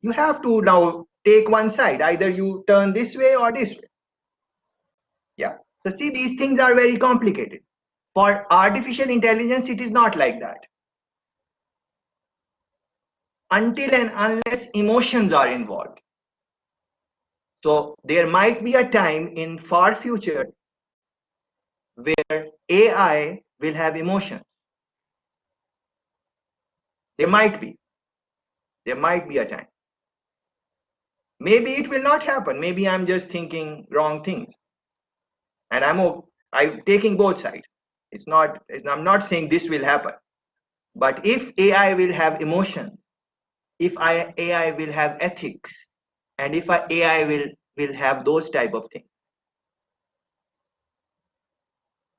You have to now take one side. Either you turn this way or this way. Yeah. So see, these things are very complicated. For artificial intelligence, it is not like that. Until and unless emotions are involved. So there might be a time in far future where AI will have emotions. There might be a time. Maybe it will not happen. Maybe I'm just thinking wrong things, and I'm taking both sides. I'm not saying this will happen. But if AI will have emotions, if AI will have ethics, and if AI will have those type of things,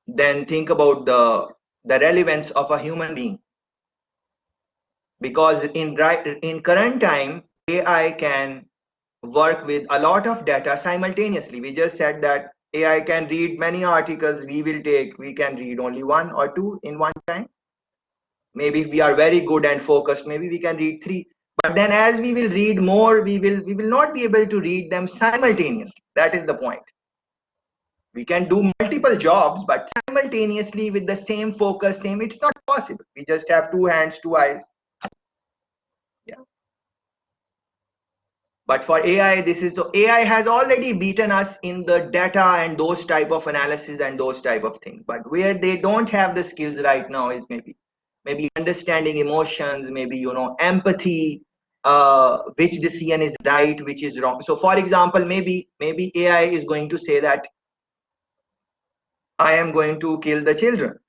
then think about the relevance of a human being. Because in current time, AI can work with a lot of data simultaneously. We just said that AI can read many articles. We can read only one or two in one time. Maybe if we are very good and focused, maybe we can read three. But then as we will read more, we will not be able to read them simultaneously. That is the point. We can do multiple jobs, but simultaneously with the same focus, it's not possible. We just have two hands, two eyes. Yeah. But for AI, AI has already beaten us in the data and those type of analysis and those type of things. But where they don't have the skills right now is maybe understanding emotions, maybe empathy, which decision is right, which is wrong. So for example, maybe AI is going to say that I am going to kill the children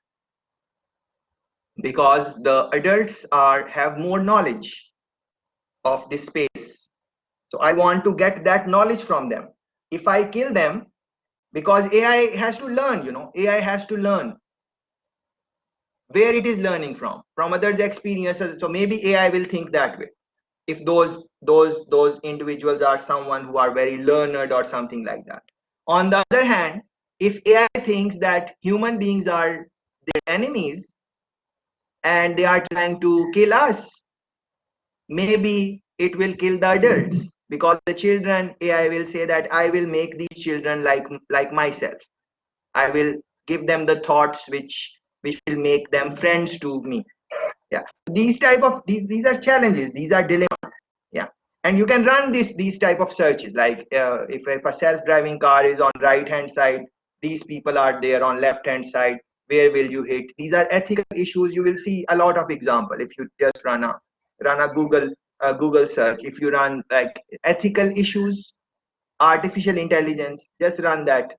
because the adults have more knowledge of this space. So I want to get that knowledge from them. If I kill them, because AI has to learn, AI has to learn where it is learning from others' experiences. So maybe AI will think that way. If those individuals are someone who are very learned or something like that. On the other hand, if AI thinks that human beings are their enemies and they are trying to kill us, maybe it will kill the adults, because the children, AI will say that I will make these children like myself. I will give them the thoughts which will make them friends to me. Yeah, these type of these are challenges, these are dilemmas. Yeah, and you can run these type of searches, like if a self-driving car is on right hand side, these people are there on left hand side, where will you hit? These are ethical issues. You will see a lot of example if you just run a Google search. If you run like ethical issues, artificial intelligence, just run that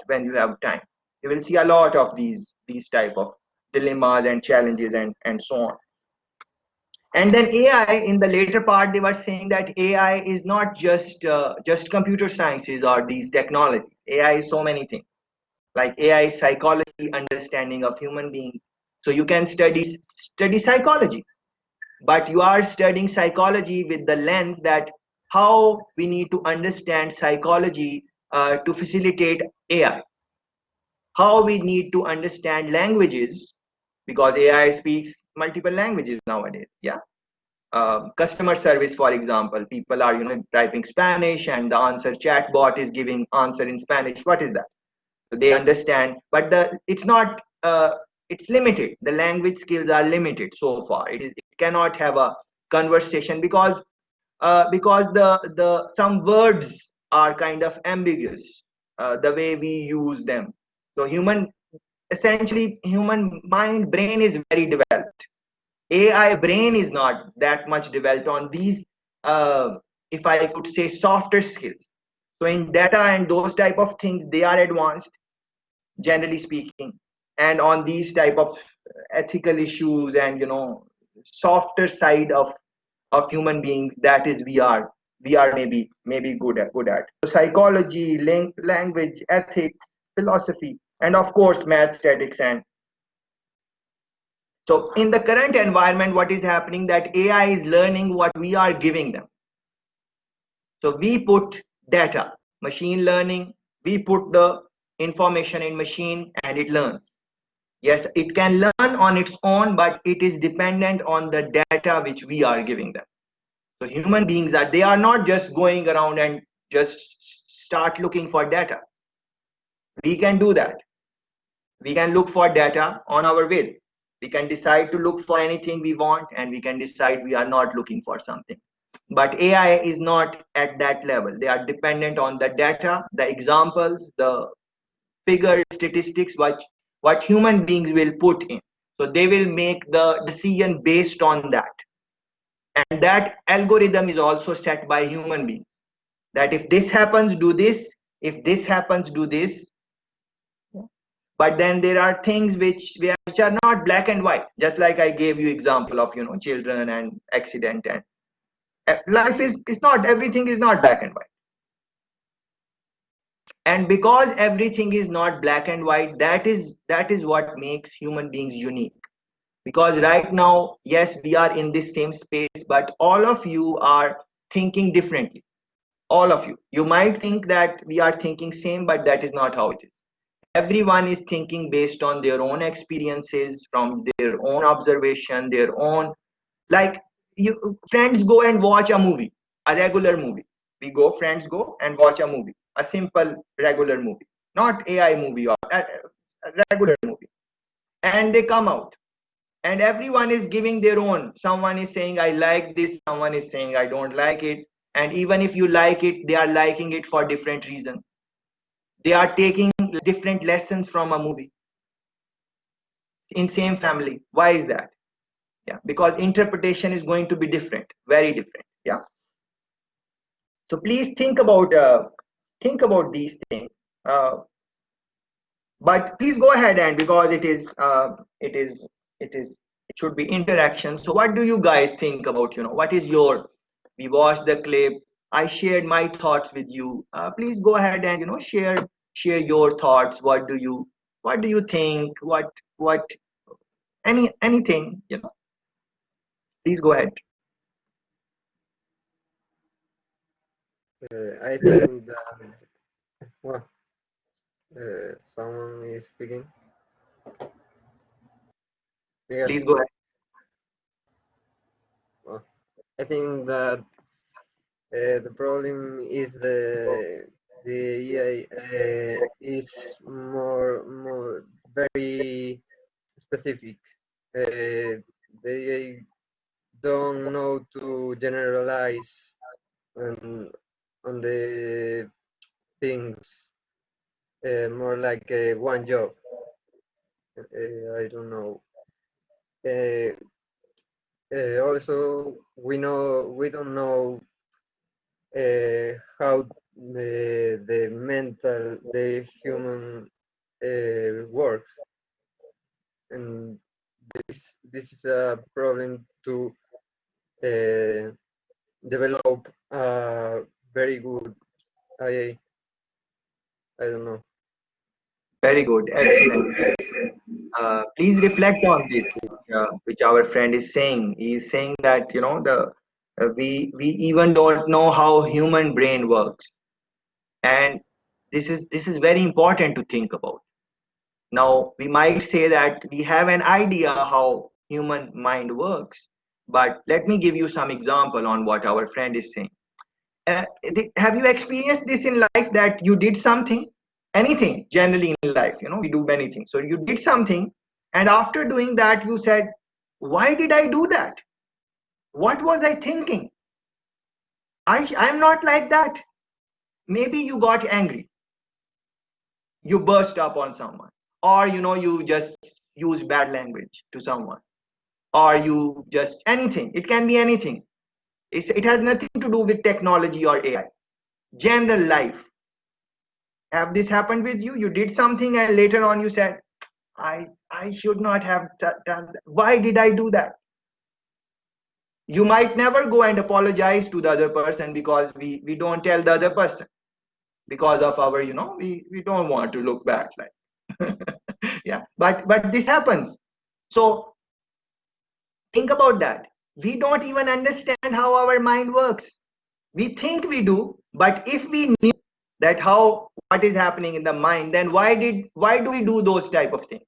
when you have time. You will see a lot of these type of dilemmas and challenges and so on. And then AI, in the later part, they were saying that AI is not just computer sciences or these technologies. AI is so many things, like AI is psychology, understanding of human beings. So you can study psychology, but you are studying psychology with the lens that how we need to understand psychology to facilitate AI, how we need to understand languages, because AI speaks multiple languages nowadays. Yeah, customer service, for example, people are typing Spanish and the answer chatbot is giving answer in Spanish. What is that? So they understand, but it's not it's limited. The language skills are limited so far. It cannot have a conversation because the some words are kind of ambiguous, the way we use them. So essentially human brain is very developed. AI brain is not that much developed on these, if I could say, softer skills. So in data and those type of things, they are advanced, generally speaking. And on these type of ethical issues and softer side of human beings, that is we are maybe good at. So psychology, language, ethics, philosophy, and of course math, statistics, and so in the current environment, what is happening, that AI is learning what we are giving them. So we put data, machine learning, we put the information in machine and it learns. Yes, it can learn on its own, but it is dependent on the data which we are giving them. So human beings they are not just going around and just start looking for data. We can do that. We can look for data on our will. We can decide to look for anything we want, and we can decide we are not looking for something. But AI is not at that level. They are dependent on the data, the examples, the figures, statistics, what human beings will put in. So they will make the decision based on that. And that algorithm is also set by human beings. That if this happens, do this. If this happens, do this. But then there are things which are not black and white, just like I gave you example of children and accident, and life is not, everything is not black and white. And because everything is not black and white, that is what makes human beings unique. Because right now, yes, we are in this same space, but all of you are thinking differently. All of you might think that we are thinking same, but that is not how it is. Everyone is thinking based on their own experiences, from their own observation, their own, like, friends go and watch a movie, a regular movie. Friends go and watch a movie, a simple regular movie, not AI movie, or a regular movie. And they come out, and everyone is giving their own. Someone is saying I like this, someone is saying I don't like it. And even if you like it, they are liking it for different reasons. They are taking different lessons from a movie in same family. Why is that? Yeah, because interpretation is going to be different, very different. Yeah, so please think about these things. uh, but please go ahead, and because it should be interaction. So what do you guys think about, what is your, we watched the clip, I shared my thoughts with you. Please go ahead and share your thoughts. What do you think? What anything, please go ahead. I think that, well, someone is speaking. Miguel, Please go ahead. well, I think that The problem is the AI is more very specific. The AI don't know to generalize on the things, more like one job. I don't know. Also, we don't know how the human works, and this is a problem to uh, develop a very good IA. I don't know. Very good, excellent. Please reflect on this, which our friend is saying. He is saying that the we even don't know how human brain works, and this is very important to think about. Now we might say that we have an idea how human mind works, but let me give you some example on what our friend is saying. Have you experienced this in life that you did something, anything generally in life? We do many things. So you did something, and after doing that, you said, why did I do that? What was I thinking? I'm not like that. Maybe you got angry, you burst up on someone, or you just use bad language to someone, or you just anything. It can be anything. It has nothing to do with technology or AI. General life. Have this happened with you? You did something and later on you said, I should not have done that. Why did I do that? You might never go and apologize to the other person because we don't tell the other person because of our, we don't want to look bad like yeah, but this happens. So think about that. We don't even understand how our mind works. We think we do, but if we knew that what is happening in the mind, then why do we do those type of things?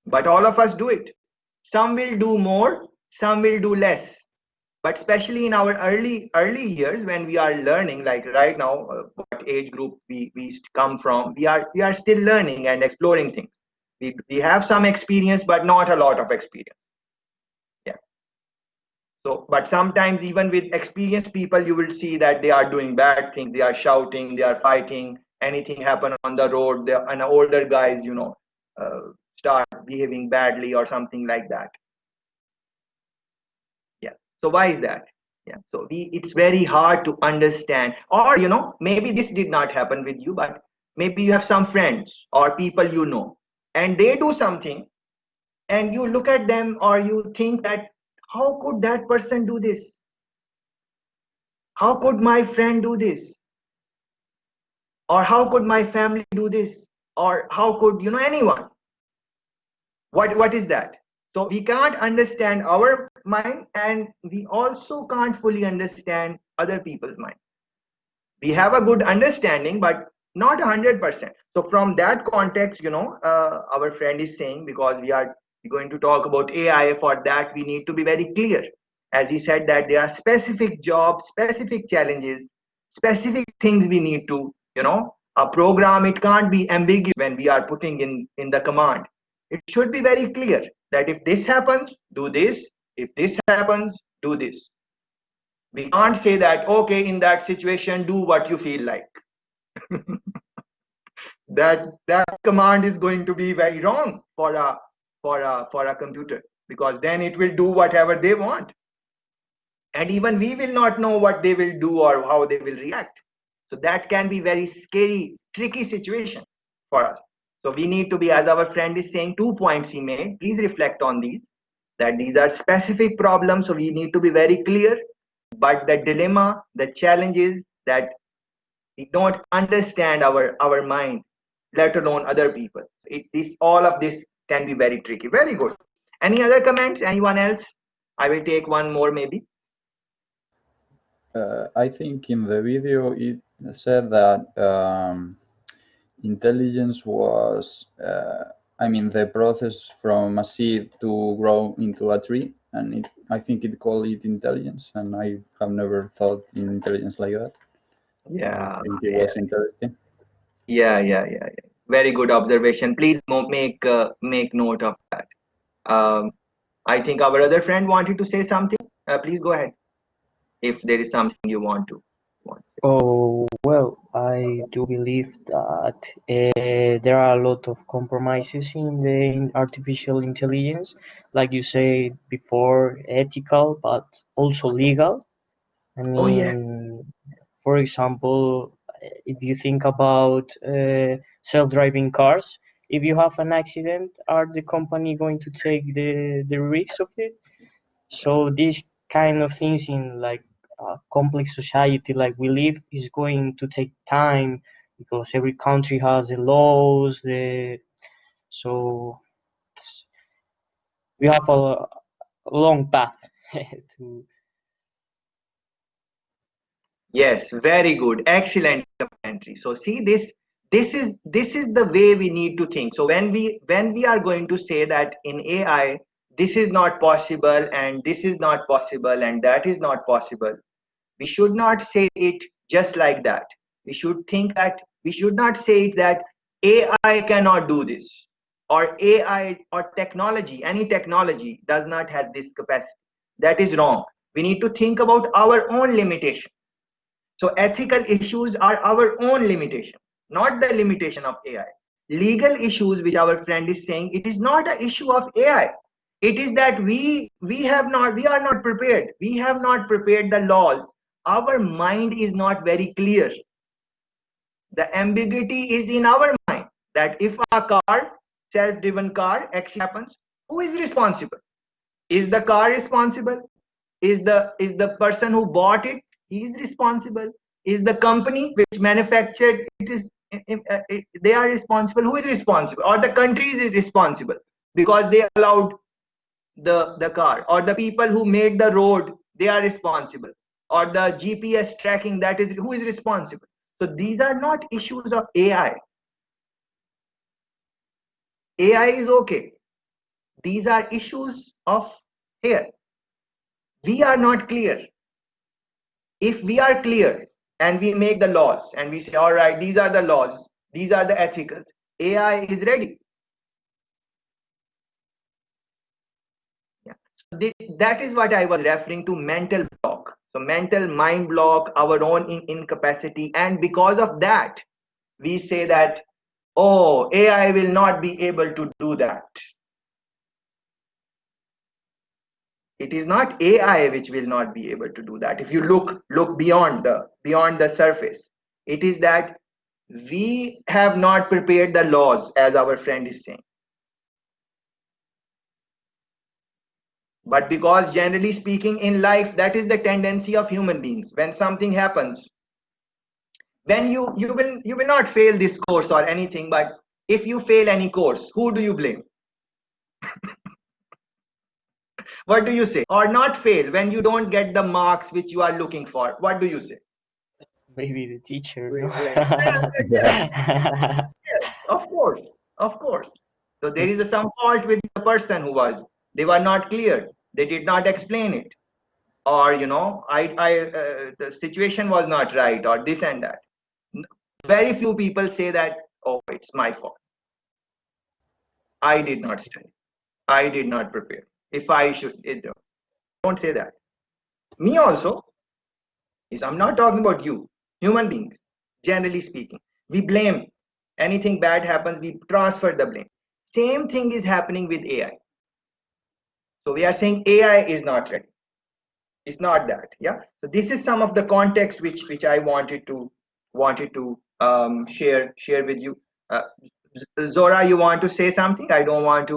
But all of us do it. Some will do more, some will do less. But especially in our early years when we are learning, like right now, what age group we come from, we are still learning and exploring things. We have some experience, but not a lot of experience. Yeah. So, but sometimes even with experienced people, you will see that they are doing bad things. They are shouting, they are fighting. Anything happen on the road, and older guys, start behaving badly or something like that. Yeah. So why is that? Yeah. So it's very hard to understand. Or maybe this did not happen with you, but maybe you have some friends or people and they do something, and you look at them or you think that how could that person do this? How could my friend do this? Or how could my family do this? Or how could anyone? What is that? So we can't understand our mind, and we also can't fully understand other people's mind. We have a good understanding, but not 100%. So from that context, our friend is saying, because we are going to talk about AI, for that we need to be very clear. As he said, that there are specific jobs, specific challenges, specific things we need to, a program, it can't be ambiguous when we are putting in the command. It should be very clear that if this happens, do this. If this happens, do this. We can't say that, okay, in that situation, do what you feel like. that command is going to be very wrong for a computer, because then it will do whatever they want. And even we will not know what they will do or how they will react. So that can be very scary, tricky situation for us. So we need to be, as our friend is saying, 2 points he made. Please reflect on these, that these are specific problems. So we need to be very clear. But the dilemma, the challenge is that we don't understand our mind, let alone other people. All of this can be very tricky. Very good. Any other comments? Anyone else? I will take one more maybe. I think in the video it said that intelligence was, the process from a seed to grow into a tree. and I think it called it intelligence, and I have never thought in intelligence like that. Yeah, I think it was interesting. yeah. Very good observation. Please make note of that. Um, I think our other friend wanted to say something. Please go ahead if there is something you want to. Oh, well, I do believe that there are a lot of compromises in artificial intelligence, like you said before, ethical, but also legal. I Oh yeah. mean, for example, if you think about self-driving cars, if you have an accident, are the company going to take the risks of it? So these kind of things in like a complex society like we live is going to take time because every country has the laws, so we have a long path to. Yes, very good. Excellent commentary. So see this is the way we need to think. So when we are going to say that in AI this is not possible and this is not possible and that is not possible, we should not say it just like that. We should think that we should not say it that AI cannot do this, or AI or technology, any technology does not has this capacity. That is wrong. We need to think about our own limitation. So ethical issues are our own limitation, not the limitation of AI. Legal issues, which our friend is saying, it is not an issue of AI. It is that we are not prepared. We have not prepared the laws. Our mind is not very clear. The ambiguity is in our mind that if a car, self-driven car, accident happens, who is responsible? Is the car responsible? Is the person who bought it, he is responsible? Is the company which manufactured it is they are responsible? Who is responsible? Or the country is responsible because they allowed the car, or the people who made the road, they are responsible, or the GPS tracking, that is who is responsible? So these are not issues of AI is okay. These are issues of here. We are not clear. If we are clear and we make the laws and we say, all right, these are the laws, these are the ethicals, AI is ready. Yeah. So that is what I was referring to, mental block. So mental mind block, our own incapacity, and because of that we say that, oh, AI will not be able to do that. It is not AI which will not be able to do that. If you look beyond the surface, it is that we have not prepared the laws, as our friend is saying. But because generally speaking in life, that is the tendency of human beings. When something happens, when you will not fail this course or anything, but if you fail any course, who do you blame? What do you say? Or not fail, when you don't get the marks which you are looking for, what do you say? Maybe the teacher, We no? blame. Yeah. Yes, of course. So there is some fault with the person who was. They were not clear. They did not explain it, or the situation was not right, or this and that. Very few people say that, oh, it's my fault. I did not study. I did not prepare. If I should, don't say that. Me also. Is I'm not talking about you. Human beings, generally speaking, we blame. Anything bad happens, we transfer the blame. Same thing is happening with AI. So we are saying AI is not ready. It's not that. Yeah. So this is some of the context which I wanted to share with you. Uh, Zora, you want to say something? I don't want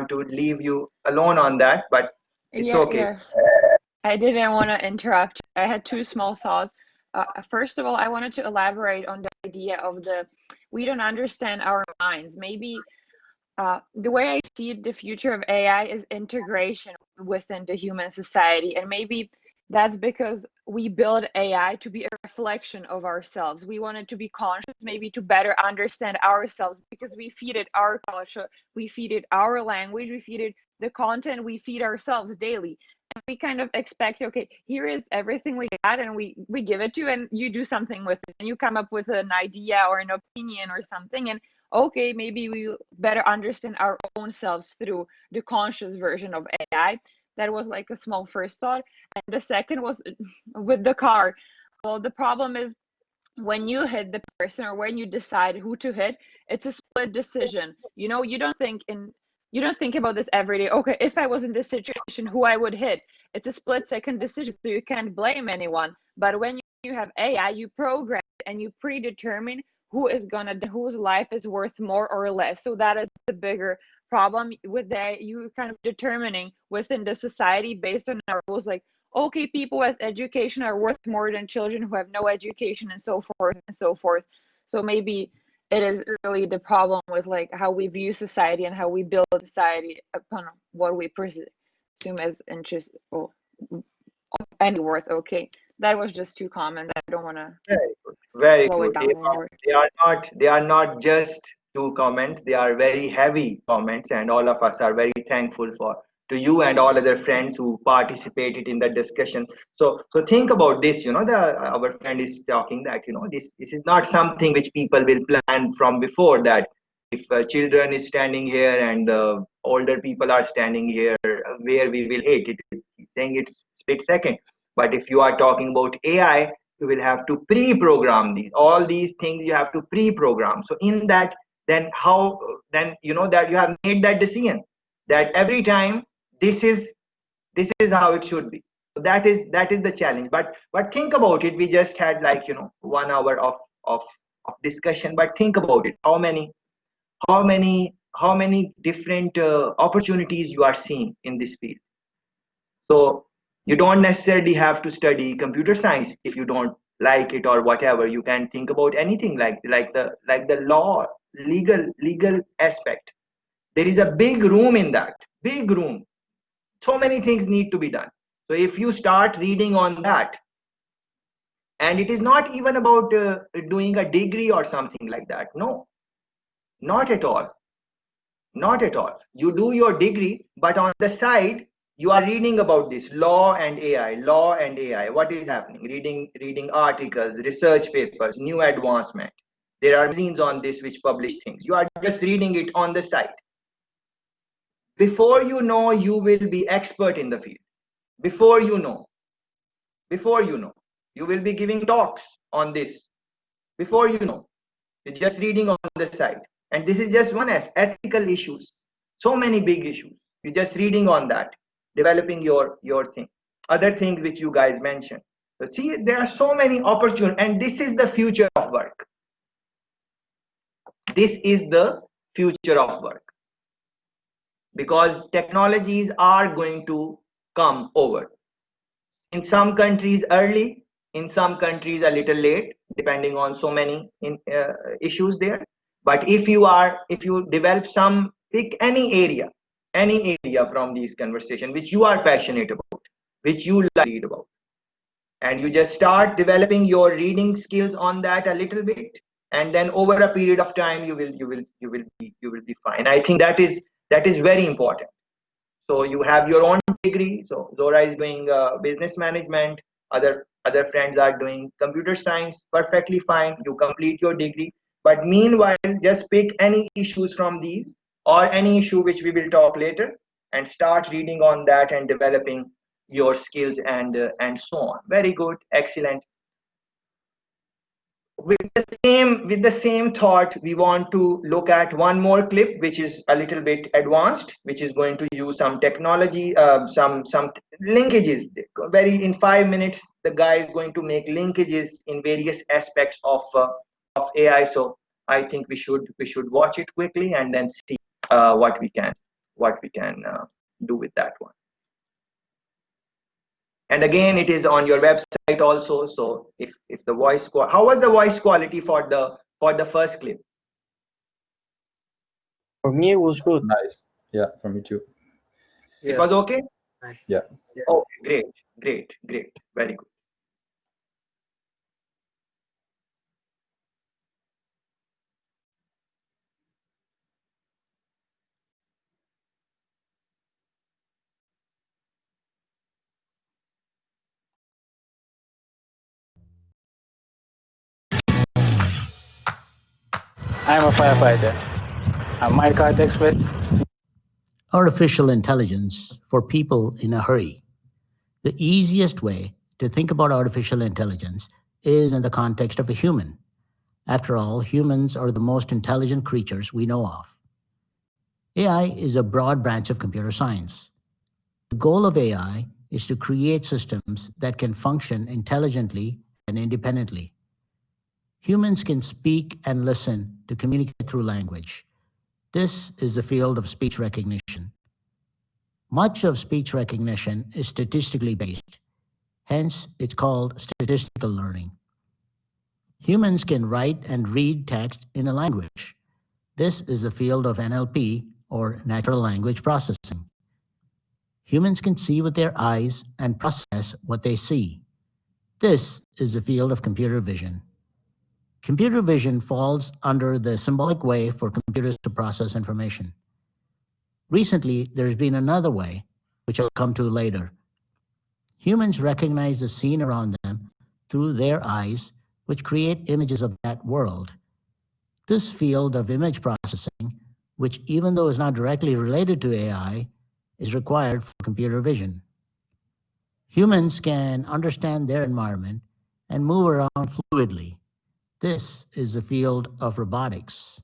to leave you alone on that, but it's Yeah, okay. yes. I didn't want to interrupt. I had two small thoughts. First of all, I wanted to elaborate on the idea of we don't understand our minds. Maybe the way I see it, the future of AI is integration within the human society. And maybe that's because we build AI to be a reflection of ourselves. We want it to be conscious, maybe to better understand ourselves, because we feed it our culture, we feed it our language, we feed it the content we feed ourselves daily. And we kind of expect, okay, here is everything we got, and we give it to you, and you do something with it, and you come up with an idea or an opinion or something, and okay, maybe we better understand our own selves through the conscious version of AI. That was like a small first thought. And the second was with the car. Well, the problem is when you hit the person, or when you decide who to hit, it's a split decision. You don't think about this every day. Okay, if I was in this situation, who I would hit. It's a split second decision, so you can't blame anyone. But when you have AI, you program and you predetermine whose life is worth more or less. So that is the bigger problem with that. You kind of determining within the society based on our rules, like, okay, people with education are worth more than children who have no education, and so forth and so forth. So maybe it is really the problem with like how we view society and how we build society upon what we presume as interest or any worth. Okay, that was just two comments. I don't want to Very good. Very slow it good. down anymore. They are not just two comments. They are very heavy comments, and all of us are very thankful for to you and all other friends who participated in the discussion. So think about this. Our friend is talking that this is not something which people will plan from before. That if children is standing here and the older people are standing here, where we will hit it. He's saying it's split second. But if you are talking about AI, you will have to pre-program all these things. You have to pre-program. So in that, then how, then that you have made that decision that every time this is how it should be. So that is the challenge. But think about it. We just had 1 hour of discussion. But think about it. How many different opportunities you are seeing in this field. So you don't necessarily have to study computer science if you don't like it or whatever. You can think about anything like the law, legal aspect. There is a big room in that. Big room. So many things need to be done. So if you start reading on that, and it is not even about doing a degree or something like that. No, not at all. Not at all. You do your degree, but on the side, you are reading about this law and AI, law and AI. What is happening? Reading articles, research papers, new advancement. There are magazines on this which publish things. You are just reading it on the side. Before you know, you will be expert in the field. Before you know, you will be giving talks on this. Before you know, you're just reading on the side. And this is just one as ethical issues. So many big issues. You're just reading on that, developing your thing. Other things which you guys mentioned. So see, there are so many opportunities, and this is the future of work. This is the future of work. Because technologies are going to come over. In some countries early, in some countries a little late, depending on so many issues there. But if you develop pick any area from these conversations which you are passionate about, which you like to read about, and you just start developing your reading skills on that a little bit, and then over a period of time you will be fine. I think that is very important. So you have your own degree. So Zora is doing business management. Other friends are doing computer science. Perfectly fine. You complete your degree. But meanwhile, just pick any issues from these or any issue which we will talk later, and start reading on that and developing your skills and so on. Very good. Excellent. With the same thought, we want to look at one more clip which is a little bit advanced, which is going to use some technology, some linkages. Very in 5 minutes the guy is going to make linkages in various aspects of AI. So I think we should watch it quickly and then see what we can do with that one. And again, it is on your website also. So if the voice how was the voice quality for the first clip? For me, it was good. Nice. Yeah, for me too. It was okay. Nice. Yeah. Yes. Oh, great, very good. I'm a firefighter. My card express. Artificial intelligence for people in a hurry. The easiest way to think about artificial intelligence is in the context of a human. After all, humans are the most intelligent creatures we know of. AI is a broad branch of computer science. The goal of AI is to create systems that can function intelligently and independently. Humans can speak and listen to communicate through language. This is the field of speech recognition. Much of speech recognition is statistically based. Hence, it's called statistical learning. Humans can write and read text in a language. This is the field of NLP, or natural language processing. Humans can see with their eyes and process what they see. This is the field of computer vision. Computer vision falls under the symbolic way for computers to process information. Recently, there's been another way, which I'll come to later. Humans recognize the scene around them through their eyes, which create images of that world. This field of image processing, which even though is not directly related to AI, is required for computer vision. Humans can understand their environment and move around fluidly. This is the field of robotics.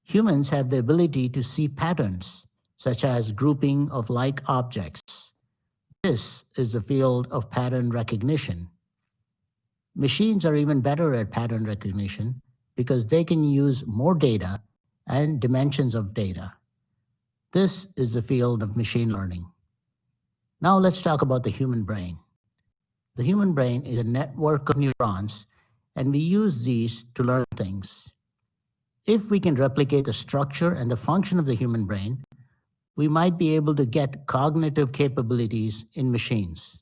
Humans have the ability to see patterns, such as grouping of like objects. This is the field of pattern recognition. Machines are even better at pattern recognition because they can use more data and dimensions of data. This is the field of machine learning. Now let's talk about the human brain. The human brain is a network of neurons, and we use these to learn things. If we can replicate the structure and the function of the human brain, we might be able to get cognitive capabilities in machines.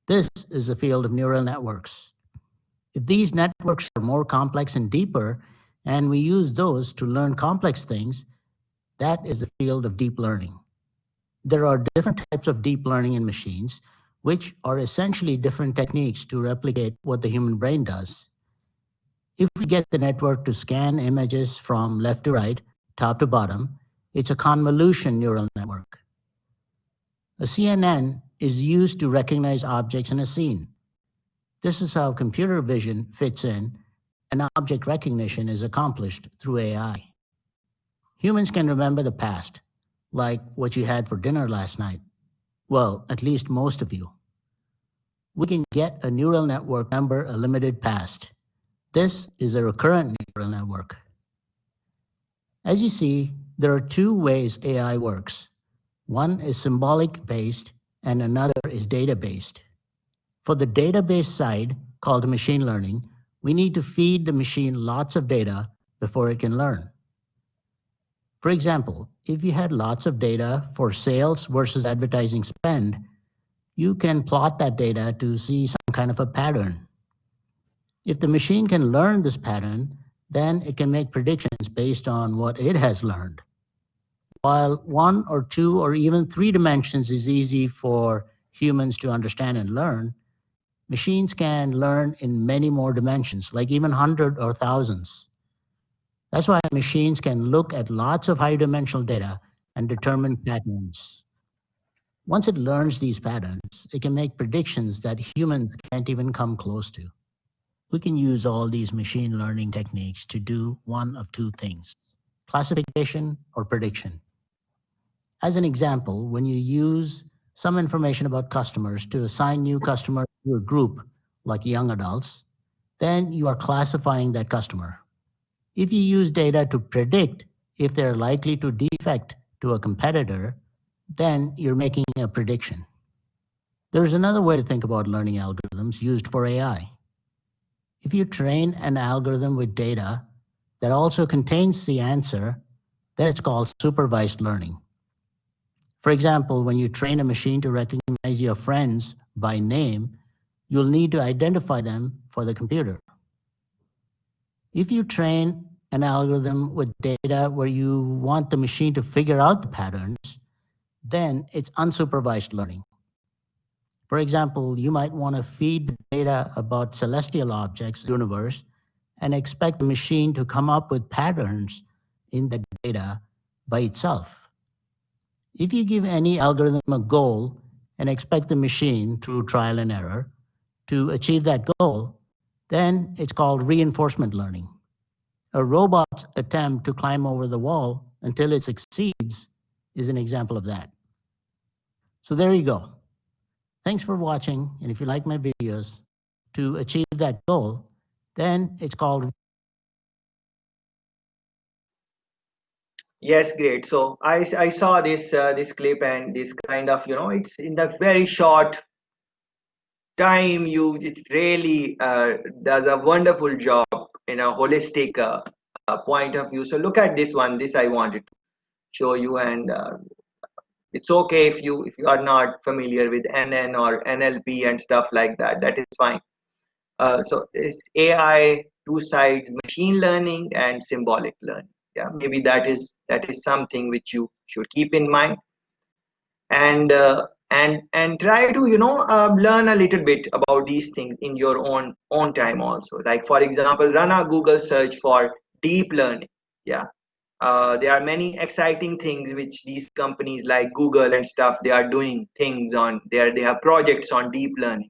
This is the field of neural networks. If these networks are more complex and deeper, and we use those to learn complex things, that is the field of deep learning. There are different types of deep learning in machines, which are essentially different techniques to replicate what the human brain does. If we get the network to scan images from left to right, top to bottom, it's a convolution neural network. A CNN is used to recognize objects in a scene. This is how computer vision fits in, and object recognition is accomplished through AI. Humans can remember the past, like what you had for dinner last night. Well, at least most of you. We can get a neural network remember a limited past. This is a recurrent neural network. As you see, there are two ways AI works. One is symbolic based and another is data based. For the database side, called machine learning, we need to feed the machine lots of data before it can learn. For example, if you had lots of data for sales versus advertising spend, you can plot that data to see some kind of a pattern. If the machine can learn this pattern, then it can make predictions based on what it has learned. While 1 or 2 or even 3 dimensions is easy for humans to understand and learn, machines can learn in many more dimensions, like even 100 or thousands. That's why machines can look at lots of high-dimensional data and determine patterns. Once it learns these patterns, it can make predictions that humans can't even come close to. We can use all these machine learning techniques to do one of two things: classification or prediction. As an example, when you use some information about customers to assign new customers to a group, like young adults, then you are classifying that customer. If you use data to predict if they're likely to defect to a competitor, then you're making a prediction. There's another way to think about learning algorithms used for AI. If you train an algorithm with data that also contains the answer, then it's called supervised learning. For example, when you train a machine to recognize your friends by name, you'll need to identify them for the computer. If you train an algorithm with data where you want the machine to figure out the patterns, then it's unsupervised learning. For example, you might want to feed data about celestial objects in the universe and expect the machine to come up with patterns in the data by itself. If you give any algorithm a goal and expect the machine, through trial and error, to achieve that goal, then it's called reinforcement learning. A robot's attempt to climb over the wall until it succeeds is an example of that. So there you go. Thanks for watching, and if you like my videos, to achieve that goal, then it's called. Yes, great. So I saw this clip, and this kind of, it's in a very short time, it really does a wonderful job in a holistic point of view. So look at this one. This I wanted to show you, and it's okay if you are not familiar with NN or NLP and stuff like that. That is fine. So this AI, two sides, machine learning and symbolic learning. Yeah, maybe that is something which you should keep in mind, and try to learn a little bit about these things in your own time also. Like, for example, run a Google search for deep learning. Yeah, there are many exciting things which these companies like Google and stuff, they are doing things on there. They have projects on deep learning.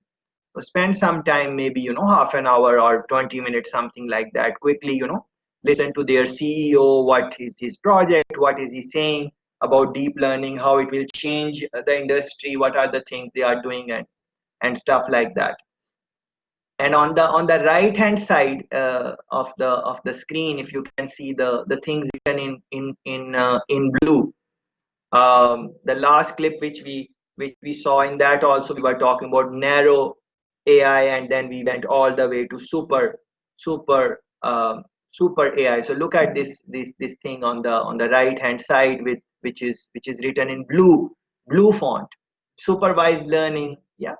So spend some time, maybe half an hour or 20 minutes, something like that. Quickly, listen to their CEO. What is his project? What is he saying about deep learning? How it will change the industry? What are the things they are doing, and stuff like that. And on the right hand side of the screen, if you can see the things written in blue, the last clip which we saw, in that also we were talking about narrow AI, and then we went all the way to super AI. So look at this thing on the right hand side, which is written in blue font. Supervised learning, yeah,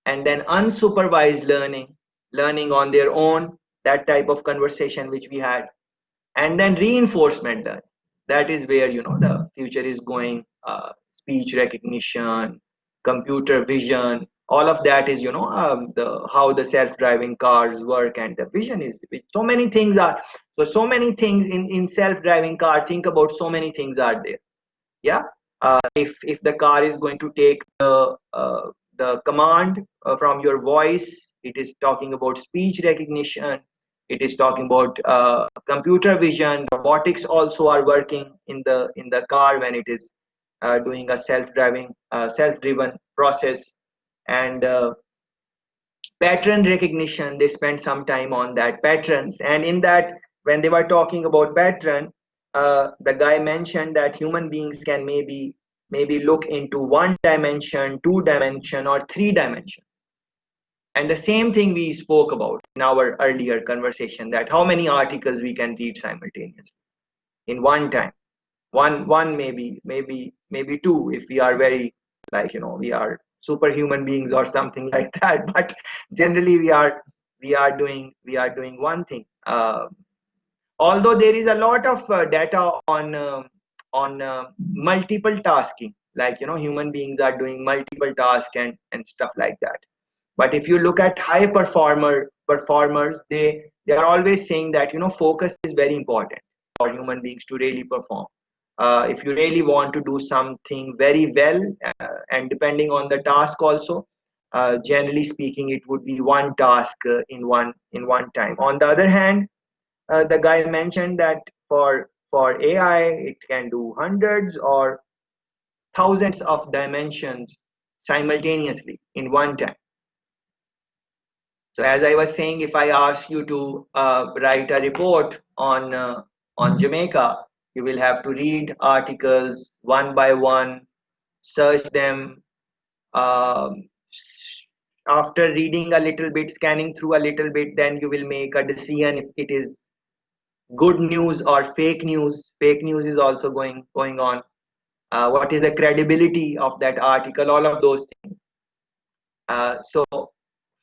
and then unsupervised learning on their own, that type of conversation which we had, and then reinforcement learning. That is where the future is going. Speech recognition, computer vision, all of that is the how the self-driving cars work, and the vision is so many things are. So many things in self-driving car. Think about, so many things are there. Yeah, if the car is going to take the command from your voice, it is talking about speech recognition. It is talking about computer vision. Robotics also are working in the car when it is doing a self-driven process. And pattern recognition, they spent some time on that, patterns. And in that, when they were talking about pattern, the guy mentioned that human beings can maybe look into 1 dimension, 2 dimension, or 3 dimension. And the same thing we spoke about in our earlier conversation, that how many articles we can read simultaneously in one time. One maybe two, if we are very, like, we are superhuman beings or something like that. But generally we are doing one thing. Although there is a lot of data on multiple tasking, like human beings are doing multiple tasks and stuff like that. But if you look at high performers, they are always saying that focus is very important for human beings to really perform. If you really want to do something very well, and depending on the task also, generally speaking, it would be one task in one time. On the other hand, the guy mentioned that for AI, it can do hundreds or thousands of dimensions simultaneously in one time. So as I was saying, if I ask you to write a report on Jamaica, you will have to read articles one by one, search them. After reading a little bit, scanning through a little bit, then you will make a decision if it is good news or fake news. Fake news is also going on. What is the credibility of that article? All of those things. So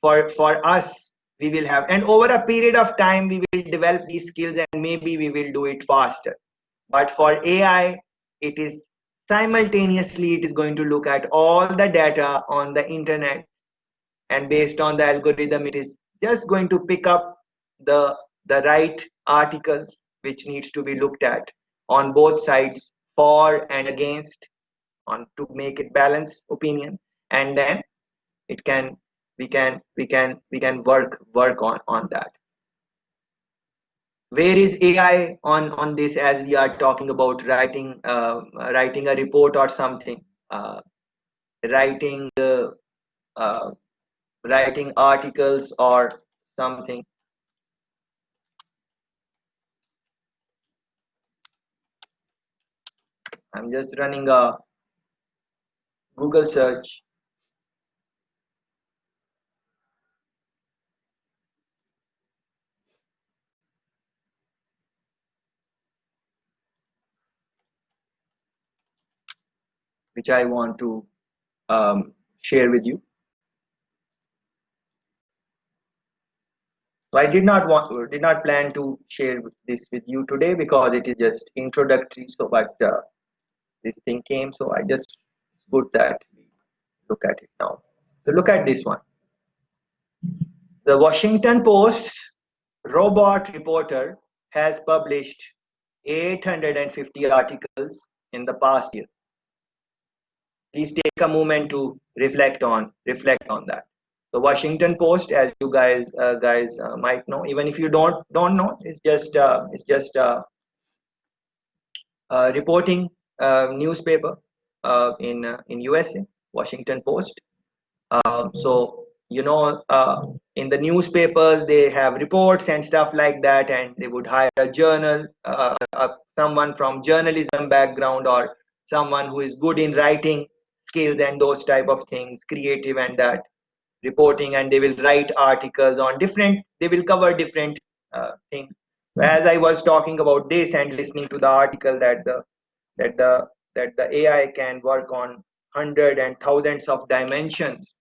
for us, we will have, and over a period of time we will develop these skills, and maybe we will do it faster. But for AI, it is simultaneously, it is going to look at all the data on the internet, and based on the algorithm, it is just going to pick up the right articles which needs to be looked at on both sides, for and against, on to make it balance opinion, and then it can we can work on that. Where is AI on this, as we are talking about writing writing a report or something, writing uh, writing articles or something. I'm just running a Google search. Which I want to share with you. So I did not plan to share this with you today because it is just introductory. So, but this thing came, so I just put that. Look at it now. So look at this one. The Washington Post's robot reporter has published 850 articles in the past year. Please take a moment to reflect on that. The Washington Post, as you guys might know, even if you don't know, it's just reporting newspaper in USA, Washington Post. So you know, in the newspapers they have reports and stuff like that, and they would hire a journal, someone from journalism background, or someone who is good in writing skills and those type of things, creative and that reporting, and they will write articles on different. They will cover different things. As I was talking about this and listening to the article that the AI can work on hundred and thousands of dimensions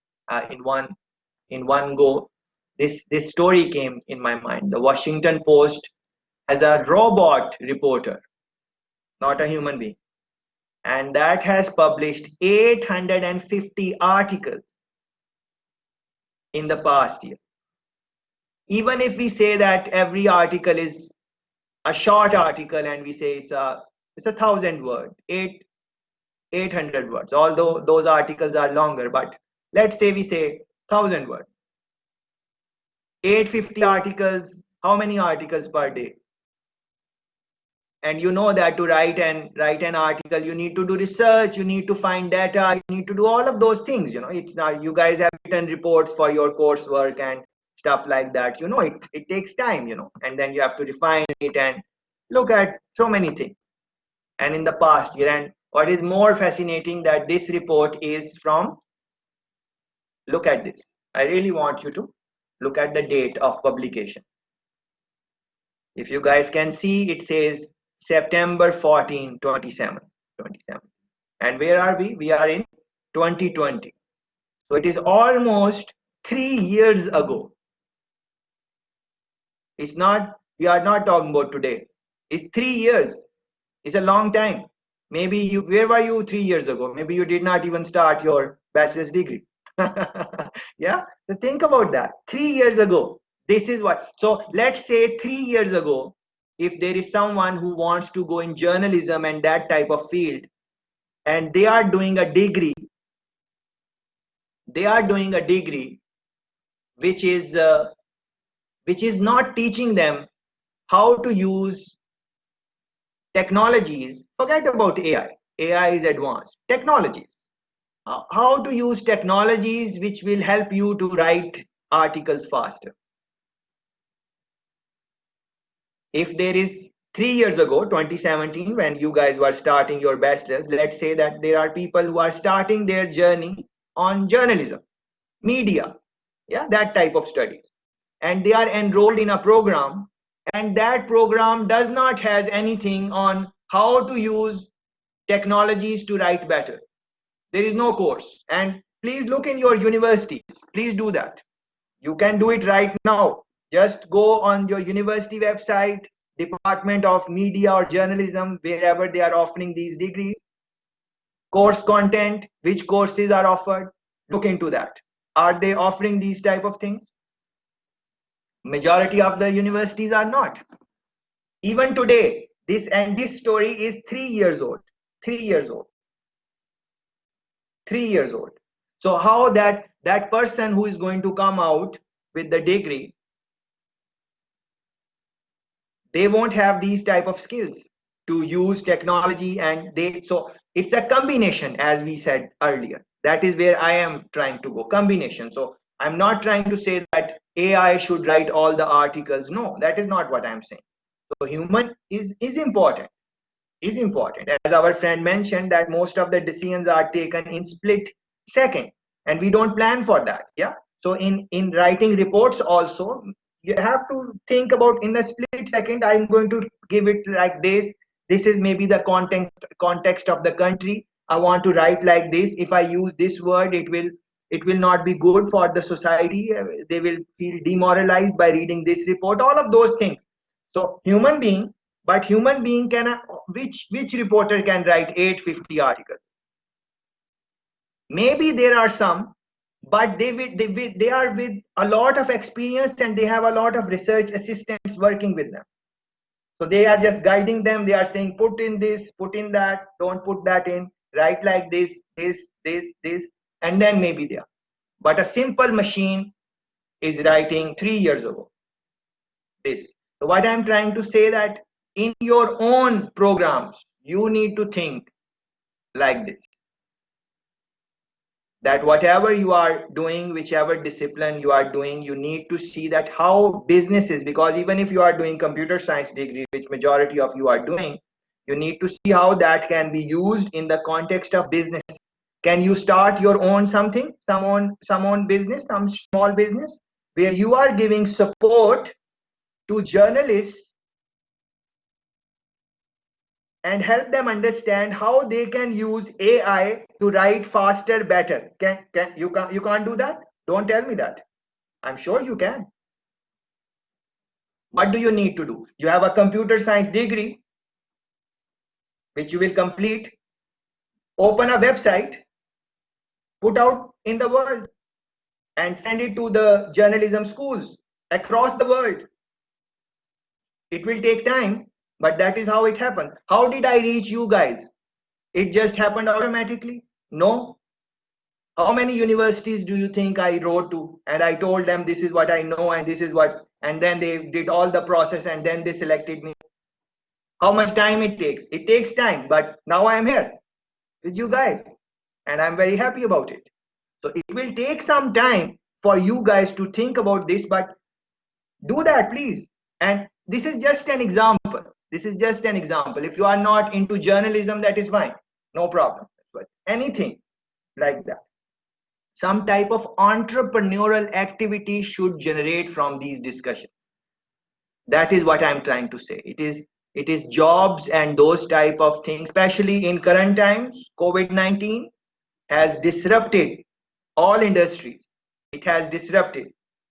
in one go. This story came in my mind. The Washington Post has a robot reporter, not a human being, and that has published 850 articles in the past year. Even if we say that every article is a short article, and we say it's a 1,000 word, 800 words, although those articles are longer, but let's say we say 1,000 words. 850 articles, how many articles per day? And you know that to write an article, you need to do research, you need to find data, you need to do all of those things. You know, it's not, you guys have written reports for your coursework and stuff like that. You know, it takes time, you know, and then you have to refine it and look at so many things. And in the past year, and what is more fascinating, that this report is from, look at this. I really want you to look at the date of publication. If you guys can see, it says September 14, 27. And where are we? We are in 2020. So it is almost 3 years ago. It's not, we are not talking about today. It's 3 years. It's a long time. Maybe you, where were you 3 years ago? Maybe you did not even start your bachelor's degree. Yeah, so think about that. 3 years ago, this is what. So let's say 3 years ago, if there is someone who wants to go in journalism and that type of field, and they are doing a degree, which is not teaching them how to use technologies. Forget about AI. AI is advanced. Technologies. How to use technologies which will help you to write articles faster. If there is 3 years ago, 2017, when you guys were starting your bachelor's, let's say that there are people who are starting their journey on journalism, media, yeah, that type of studies, and they are enrolled in a program, and that program does not has anything on how to use technologies to write better. There is no course. And please look in your universities. Please do that. You can do it right now. Just go on your university website, Department of Media or Journalism, wherever they are offering these degrees. Course content, which courses are offered, look into that. Are they offering these type of things? Majority of the universities are not. Even today, this story is 3 years old. 3 years old. 3 years old. So how that person who is going to come out with the degree, they won't have these type of skills to use technology, and so it's a combination, as we said earlier. That is where I am trying to go, combination. So I'm not trying to say that AI should write all the articles. No, that is not what I'm saying. So human is important. Is important, as our friend mentioned, that most of the decisions are taken in split second, and we don't plan for that. Yeah, so in writing reports also, you have to think about, in a split second, I'm going to give it like this is maybe the context of the country. I want to write like this. If I use this word, it will not be good for the society. They will feel demoralized by reading this report, all of those things. So human being, but human being can, which reporter can write 850 articles? Maybe there are some, but they are with a lot of experience, and they have a lot of research assistants working with them. So they are just guiding them. They are saying, put in this, put in that, don't put that in, write like this, this, and then maybe they are. But a simple machine is writing 3 years ago this. So what I'm trying to say, that in your own programs, you need to think like this, that whatever you are doing, whichever discipline you are doing, you need to see that how businesses, because even if you are doing computer science degree, which majority of you are doing, you need to see how that can be used in the context of business. Can you start your own something, some own business, some small business, where you are giving support to journalists and help them understand how they can use AI to write faster, better? You can't do that? Don't tell me that. I'm sure you can. What do you need to do? You have a computer science degree, which you will complete. Open a website, put out in the world, and send it to the journalism schools across the world. It will take time, but that is how it happens. How did I reach you guys? It just happened automatically? No. How many universities do you think I wrote to, and I told them this is what I know and this is what, and then they did all the process and then they selected me? How much time it takes? It takes time, but now I am here with you guys, and I'm very happy about it. So it will take some time for you guys to think about this, but do that, please. And this is just an example. This is just an example. If you are not into journalism, that is fine, no problem. But anything like that, some type of entrepreneurial activity should generate from these discussions. That is what I'm trying to say. It is jobs and those type of things, especially in current times. COVID-19 has disrupted all industries. It has disrupted.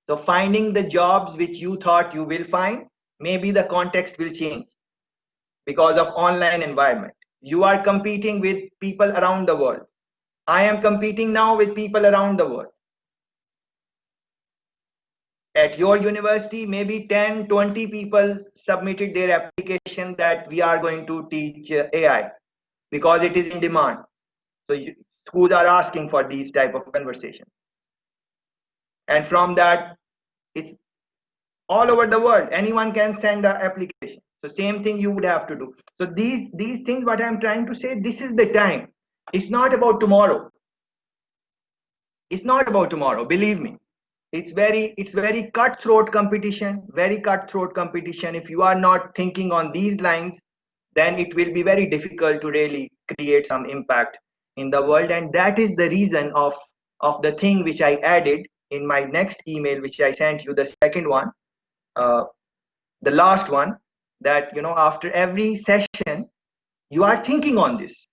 So finding the jobs which you thought you will find, maybe the context will change because of online environment. You are competing with people around the world. I am competing now with people around the world. At your university, maybe 10, 20 people submitted their application that we are going to teach AI because it is in demand. So schools are asking for these type of conversations. And from that, it's all over the world. Anyone can send an application. So same thing you would have to do. So these things, what I'm trying to say, this is the time. It's not about tomorrow. It's not about tomorrow, believe me. It's very cutthroat competition, very cutthroat competition. If you are not thinking on these lines, then it will be very difficult to really create some impact in the world. And that is the reason of the thing which I added in my next email, which I sent you, the second one, the last one, that after every session you are thinking on this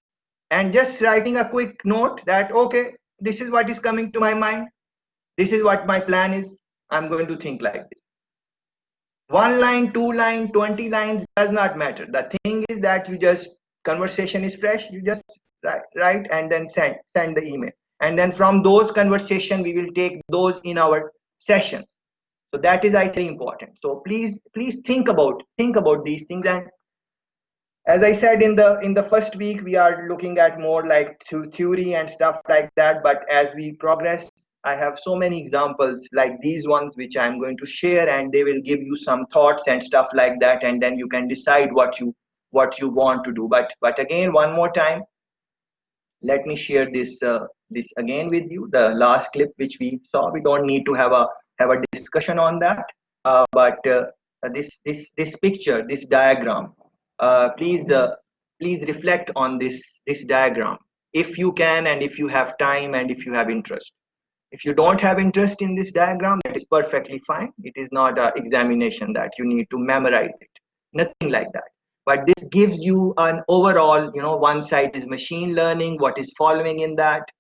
and just writing a quick note that, okay, this is what is coming to my mind. This is what my plan is. I'm going to think like this. 1 line, 2 line, 20 lines does not matter. The thing is that you just, conversation is fresh, you just write and then send the email. And then from those conversations, we will take those in our sessions. So that is actually important. So please think about these things. And as I said, in the first week we are looking at more like theory and stuff like that, but as we progress, I have so many examples like these ones which I'm going to share, and they will give you some thoughts and stuff like that, and then you can decide what you want to do. But again, one more time, let me share this again with you, the last clip which we saw. We don't need to have a discussion on that, but this picture, this diagram, please reflect on this diagram if you can, and if you have time, and if you have interest. If you don't have interest in this diagram, that is perfectly fine. It is not an examination that you need to memorize it, nothing like that. But this gives you an overall, one side is machine learning, what is following in that.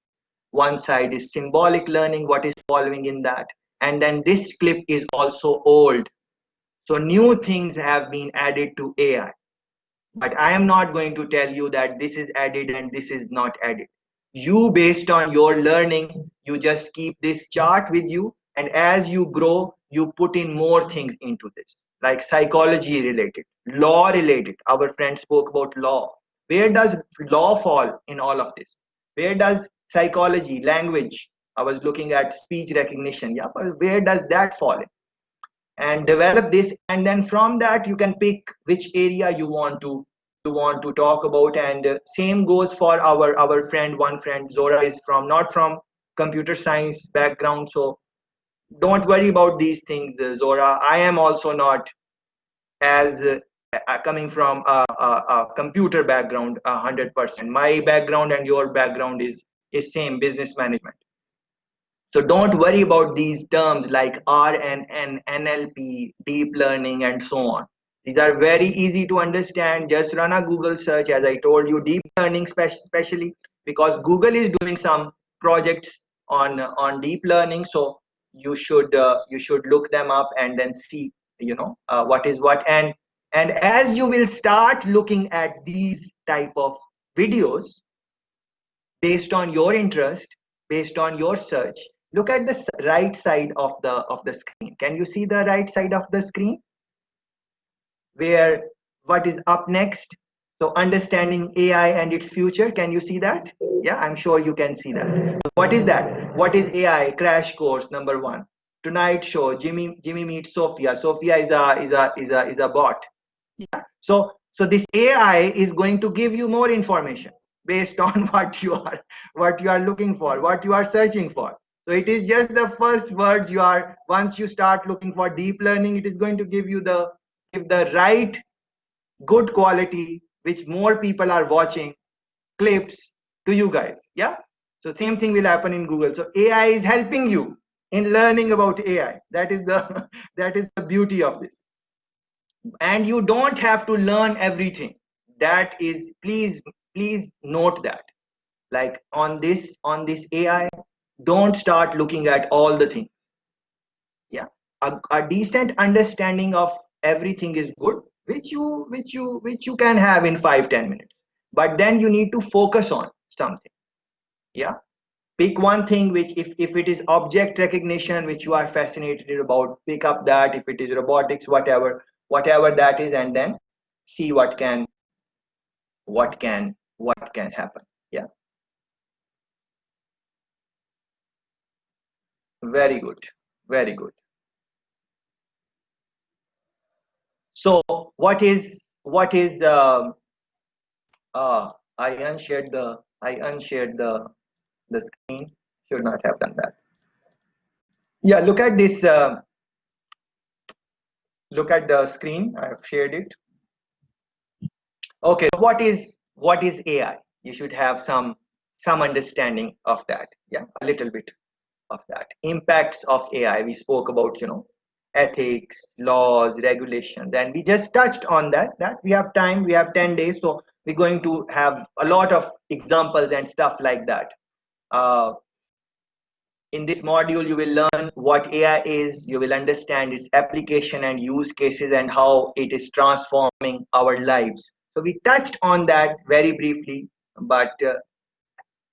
One side is symbolic learning, what is following in that. And then this clip is also old. So new things have been added to AI. But I am not going to tell you that this is added and this is not added. You, based on your learning, you just keep this chart with you, and as you grow, you put in more things into this, like psychology related, law related. Our friend spoke about law. Where does law fall in all of this? Where does psychology, language, I was looking at speech recognition, yeah, but where does that fall in? And develop this, and then from that you can pick which area you want to talk about. And same goes for our friend, one friend Zora is from not from computer science background, so don't worry about these things, Zora. I am also not as coming from a computer background 100%. My background and your background is same, business management. So don't worry about these terms like RNN, NLP, deep learning, and so on. These are very easy to understand. Just run a Google search, as I told you, deep learning especially, because Google is doing some projects on deep learning. So you should look them up and then see what is what. And as you will start looking at these type of videos based on your interest, based on your search, look at the right side of the screen. Can you see the right side of the screen where what is up next? So understanding AI and its future. Can you see that? Yeah, I'm sure you can see that. So what is that? What is AI? Crash course number 1. Tonight show, Jimmy meets Sophia. Sophia is a bot. Yeah. So this AI is going to give you more information based on what you are looking for, what you are searching for. So it is just the first words you are. Once you start looking for deep learning, it is going to give you the right good quality, which more people are watching clips to you guys. Yeah. So same thing will happen in Google. So AI is helping you in learning about AI. That is the that is the beauty of this. And you don't have to learn everything. That is, please note that, like on this AI, don't start looking at all the things. Yeah, a decent understanding of everything is good, which you can have in 5-10 minutes, but then you need to focus on something. Yeah, pick one thing, which if it is object recognition, which you are fascinated about, pick up that. If it is robotics, whatever that is, and then see what can happen. Yeah, very good, very good. So what is I unshared the screen. Should not have done that. Yeah, look at this. Look at the screen. I have shared it. Okay, so what is AI? You should have some understanding of that. Yeah, a little bit of that. Impacts of AI. We spoke about ethics, laws, regulations, and we just touched on that. That we have time. We have 10 days, so we're going to have a lot of examples and stuff like that. In this module, you will learn what AI is, you will understand its application and use cases and how it is transforming our lives. So we touched on that very briefly, but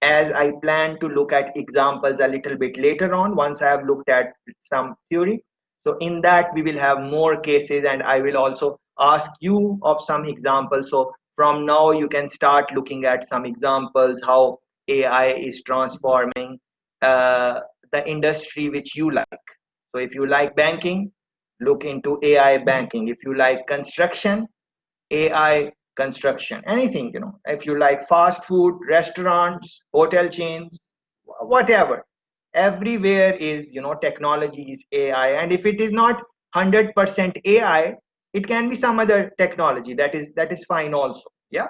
as I plan to look at examples a little bit later on, once I have looked at some theory. So in that we will have more cases, and I will also ask you of some examples. So from now you can start looking at some examples how AI is transforming the industry which you like. So if you like banking, look into AI banking. If you like construction, AI construction, anything, if you like fast food, restaurants, hotel chains, whatever, everywhere is, technology is AI. And if it is not 100% AI, it can be some other technology, that is fine also. Yeah.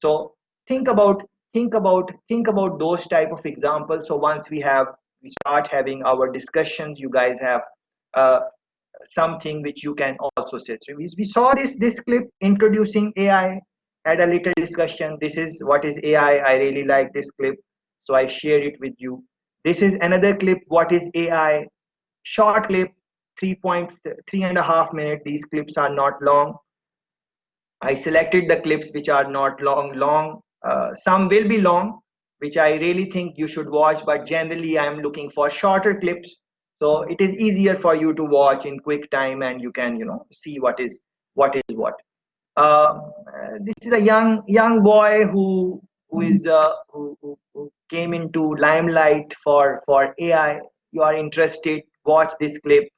So think about those type of examples. So once we start having our discussions, you guys have uh, something which you can also say. So we saw this clip introducing AI, had a little discussion. This is what is AI. I really like this clip, so I share it with you. This is another clip. What is AI? Short clip, 3.3.5 minutes. These clips are not long. I selected the clips which are not long. Some will be long, which I really think you should watch, but generally I am looking for shorter clips. So it is easier for you to watch in quick time, and you can, see what is what. Uh, this is a young boy who came into limelight for AI. You are interested, watch this clip.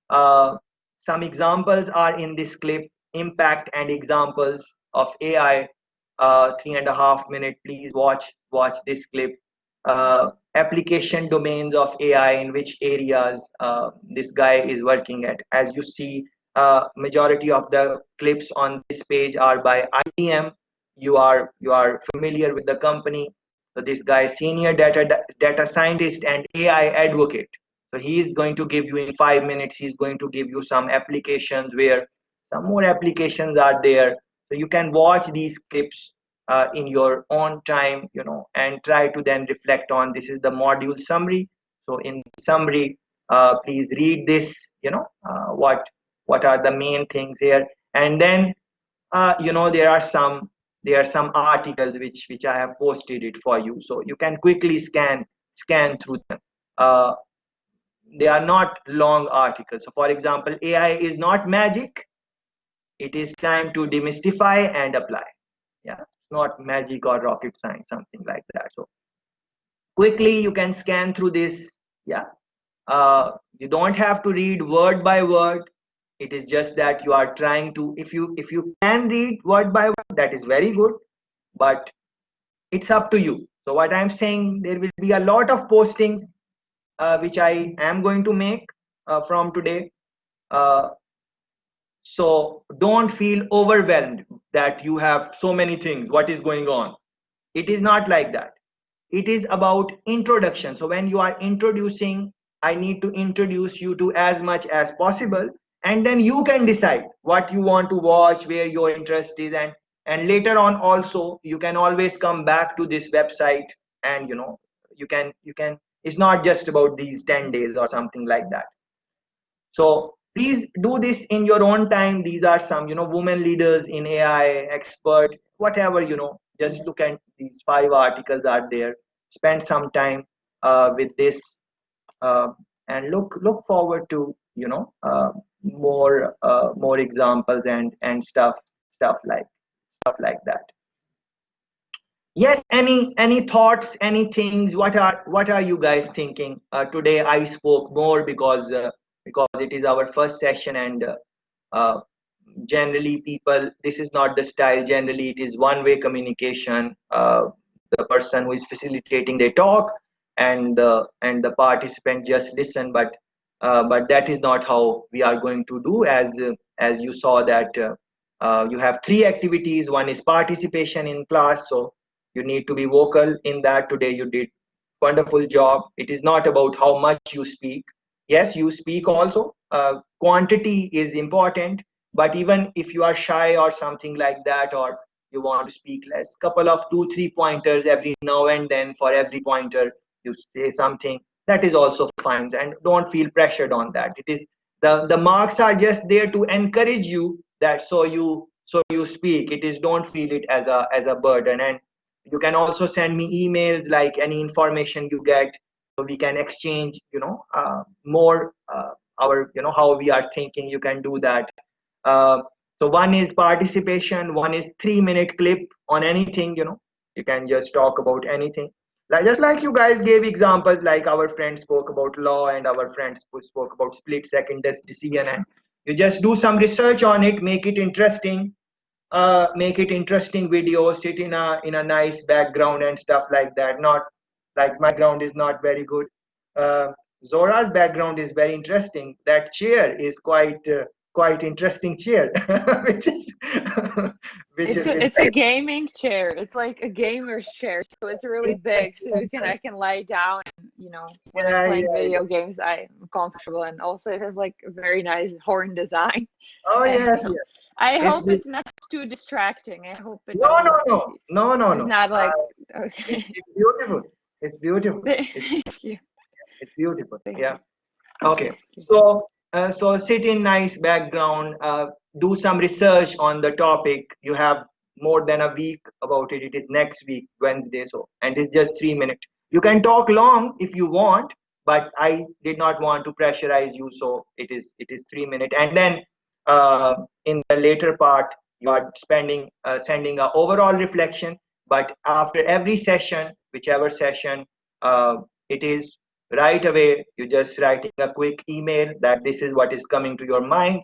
uh, some examples are in this clip: impact and examples of AI. 3.5 minute. Please watch this clip. Application domains of AI, in which areas this guy is working at. As you see, majority of the clips on this page are by IBM. You are familiar with the company. So this guy, senior data scientist and AI advocate. So he is going to give you in 5 minutes, he's going to give you some applications, where some more applications are there. So you can watch these clips in your own time, and try to then reflect on. This is the module summary. So in summary, please read this, what are the main things here. And then there are some articles which I have posted it for you, so you can quickly scan through them. uh, they are not long articles. So for example, AI is not magic. It is time to demystify and apply. Yeah, it's not magic or rocket science, something like that. So quickly you can scan through this. Yeah. You don't have to read word by word. It is just that you are trying to, if you can read word by word, that is very good, but it's up to you. So what I'm saying, there will be a lot of postings which I am going to make from today. uh, so don't feel overwhelmed that you have so many things, what is going on. It is not like that. It is about introduction. So when you are introducing, I need to introduce you to as much as possible, and then you can decide what you want to watch, where your interest is. And later on also, you can always come back to this website, and you can it's not just about these 10 days or something like that. So please do this in your own time. These are some, women leaders in AI, expert, whatever, just look at these 5 articles are there. Spend some time with this, uh, and look forward to, more examples and stuff like that. Yes, any thoughts, any things? What are you guys thinking? Today I spoke more because it is our first session, and uh, generally people, this is not the style. Generally it is one-way communication. The person who is facilitating, they talk, and the participant just listen. But that is not how we are going to do. As you saw that you have 3 activities. One is participation in class, so you need to be vocal in that. Today you did wonderful job. It is not about how much you speak. Yes, you speak also. Quantity is important, but even if you are shy or something like that, or you want to speak less, couple of 2-3 pointers every now and then. For every pointer you say something, that is also fine, and don't feel pressured on that. It is the marks are just there to encourage you, that so you speak. It is, don't feel it as a burden. And you can also send me emails, like any information you get, so we can exchange more our how we are thinking, you can do that. So one is participation, one is 3-minute clip on anything, you can just talk about anything, like just like you guys gave examples, like our friend spoke about law and our friends spoke about split second decision, and you just do some research on it, make it interesting video, sit in a nice background and stuff like that. Not like my background is not very good. Zora's background is very interesting. That chair is quite interesting chair, which is It's a gaming chair. It's like a gamer's chair, so it's really big. So I can lie down, and when I'm yeah, playing yeah, yeah. video games, I'm comfortable. And also, it has like a very nice horn design. Oh And yes, yes. I It's hope it's not too distracting. I hope it no, no, doesn't. no, no, no, It's no. not like It's, okay. it's beautiful. It's beautiful. Thank you. It's beautiful. Thank Yeah. you. Okay. Thank you. So sit in nice background. Do some research on the topic. You have more than a week about it. It is next week, Wednesday. So, and it's just 3 minutes. You can talk long if you want, but I did not want to pressurize you. So it is 3 minutes, and then in the later part, you are sending a overall reflection. But after every session, whichever session it is, right away you just writing a quick email that this is what is coming to your mind.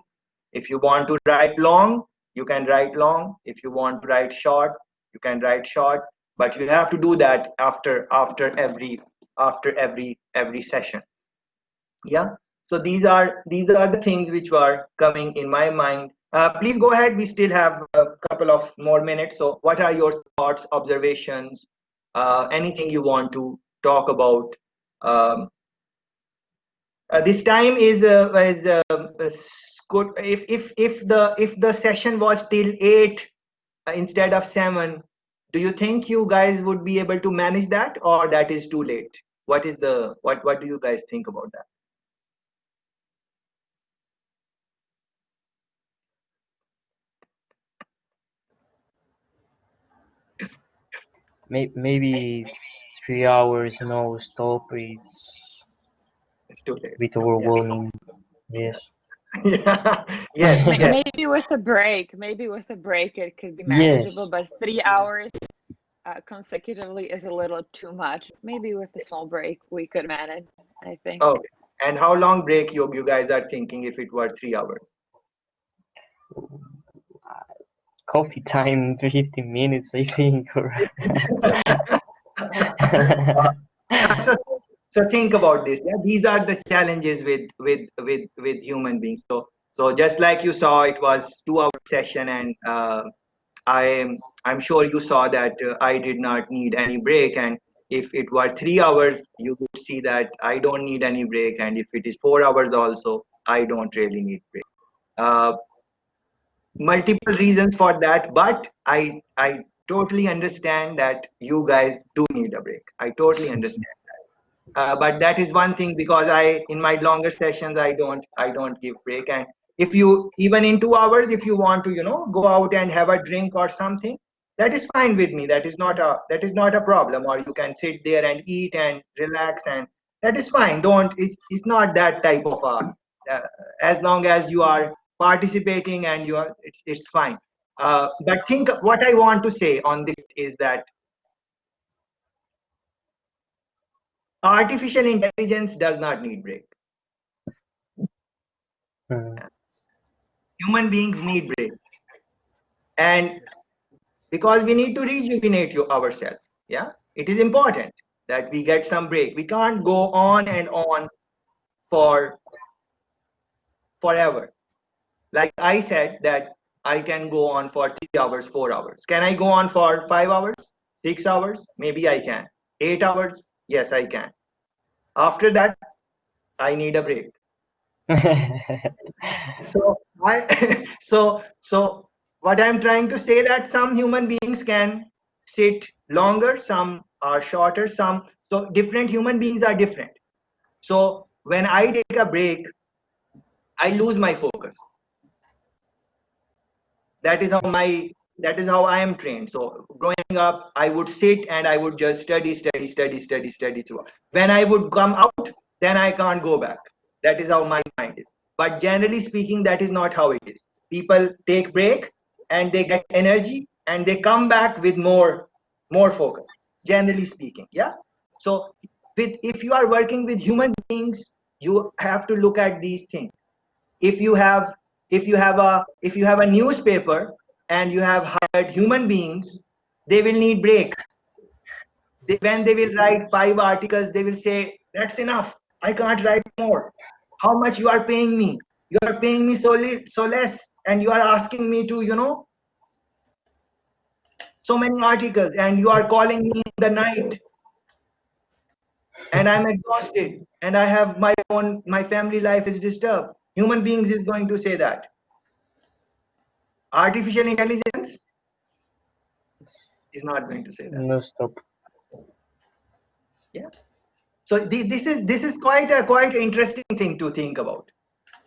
If you want to write long, you can write long. If you want to write short, you can write short, but you have to do that after every session. Yeah. So these are the things which were coming in my mind. Please go ahead, we still have a couple of more minutes. So what are your thoughts, observations, anything you want to talk about? This time is good. If the session was till 8 instead of 7, do you think you guys would be able to manage that, or that is too late? What do you guys think about that? Maybe it's 3 hours no stop. It's too late. A bit Yeah. overwhelming. Yes. Yeah. Yes. Yes. Maybe with a break. Maybe with a break, it could be manageable. Yes. But 3 hours consecutively is a little too much. Maybe with a small break, we could manage, I think. Okay. And how long break you guys are thinking if it were 3 hours? Coffee time, 15 minutes, I think. Or so, so think about this. Yeah, these are the challenges with human beings. So just like you saw, it was 2 hour session, and I'm sure you saw that I did not need any break. And if it were 3 hours, you would see that I don't need any break. And if it is 4 hours also, I don't really need break. Uh, Multiple reasons for that, but I totally understand that you guys do need a break. I totally understand. But that is one thing, because I in my longer sessions I don't give break. And if you even in 2 hours, if you want to go out and have a drink or something, that is fine with me. That is not a problem. Or you can sit there and eat and relax, and that is fine. Don't it's not that type of uh, as long as you are participating and you are it's fine. But think what I want to say on this is that artificial intelligence does not need break. Human beings need break, and because we need to rejuvenate ourselves. Yeah, it is important that we get some break. We can't go on and on for forever. Like I said, that I can go on for 3 hours, 4 hours. Can I go on for 5 hours, 6 hours? Maybe I can. 8 hours? Yes, I can. After that, I need a break. So I so what I'm trying to say, that some human beings can sit longer, some are shorter, some so different human beings are different. So when I take a break, I lose my focus. That is how I am trained. So growing up, I would sit and I would just study through. When I would come out, then I can't go back. That is how my mind is. But generally speaking, that is not how it is. People take break and they get energy and they come back with more focus, generally speaking. Yeah. So if you are working with human beings, you have to look at these things. If you have a newspaper and you have hired human beings, they will need breaks. When they will write 5 articles, they will say, that's enough, I can't write more. How much you are paying me? You are paying me so less, and you are asking me to, so many articles, and you are calling me in the night, and I'm exhausted, and I have my family life is disturbed. Human beings is going to say that. Artificial intelligence is not going to say that. No, stop. Yeah. So this is quite an interesting thing to think about.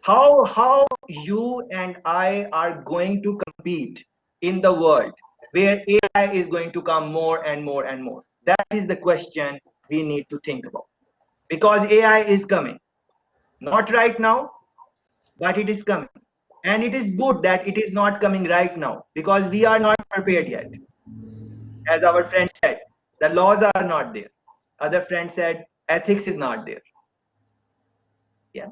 How you and I are going to compete in the world where AI is going to come more and more and more. That is the question we need to think about. Because AI is coming. Not right now, but it is coming. And it is good that it is not coming right now, because we are not prepared yet. As our friend said, the laws are not there. Other friend said, ethics is not there. Yeah.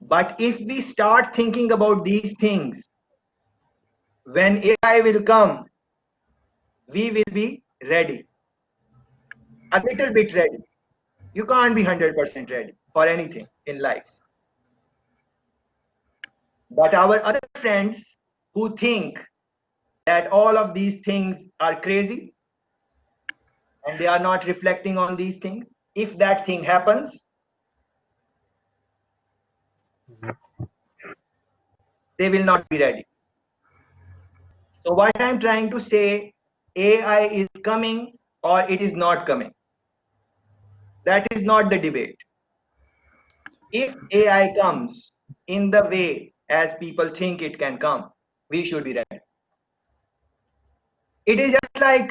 But if we start thinking about these things, when AI will come, we will be ready. A little bit ready. You can't be 100% ready for anything in life. But our other friends who think that all of these things are crazy and they are not reflecting on these things, if that thing happens, they will not be ready. So what I'm trying to say, AI is coming or it is not coming. That is not the debate. If AI comes in the way as people think it can come, we should be ready. It is just like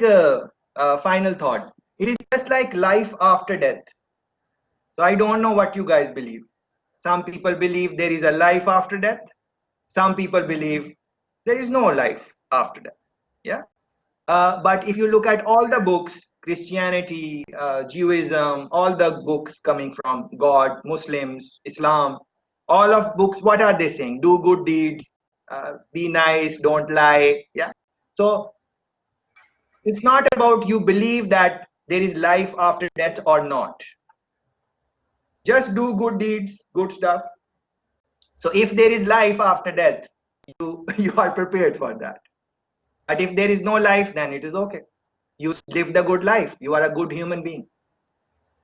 final thought. It is just like life after death. So I don't know what you guys believe. Some people believe there is a life after death. Some people believe there is no life after death. Yeah. But if you look at all the books, Christianity, Judaism, all the books coming from God, Muslims, Islam, all of books, what are they saying? Do good deeds, be nice, don't lie. Yeah. So it's not about you believe that there is life after death or not. Just do good deeds, good stuff. So if there is life after death, you are prepared for that. But if there is no life, then it is okay. You lived a good life. You are a good human being.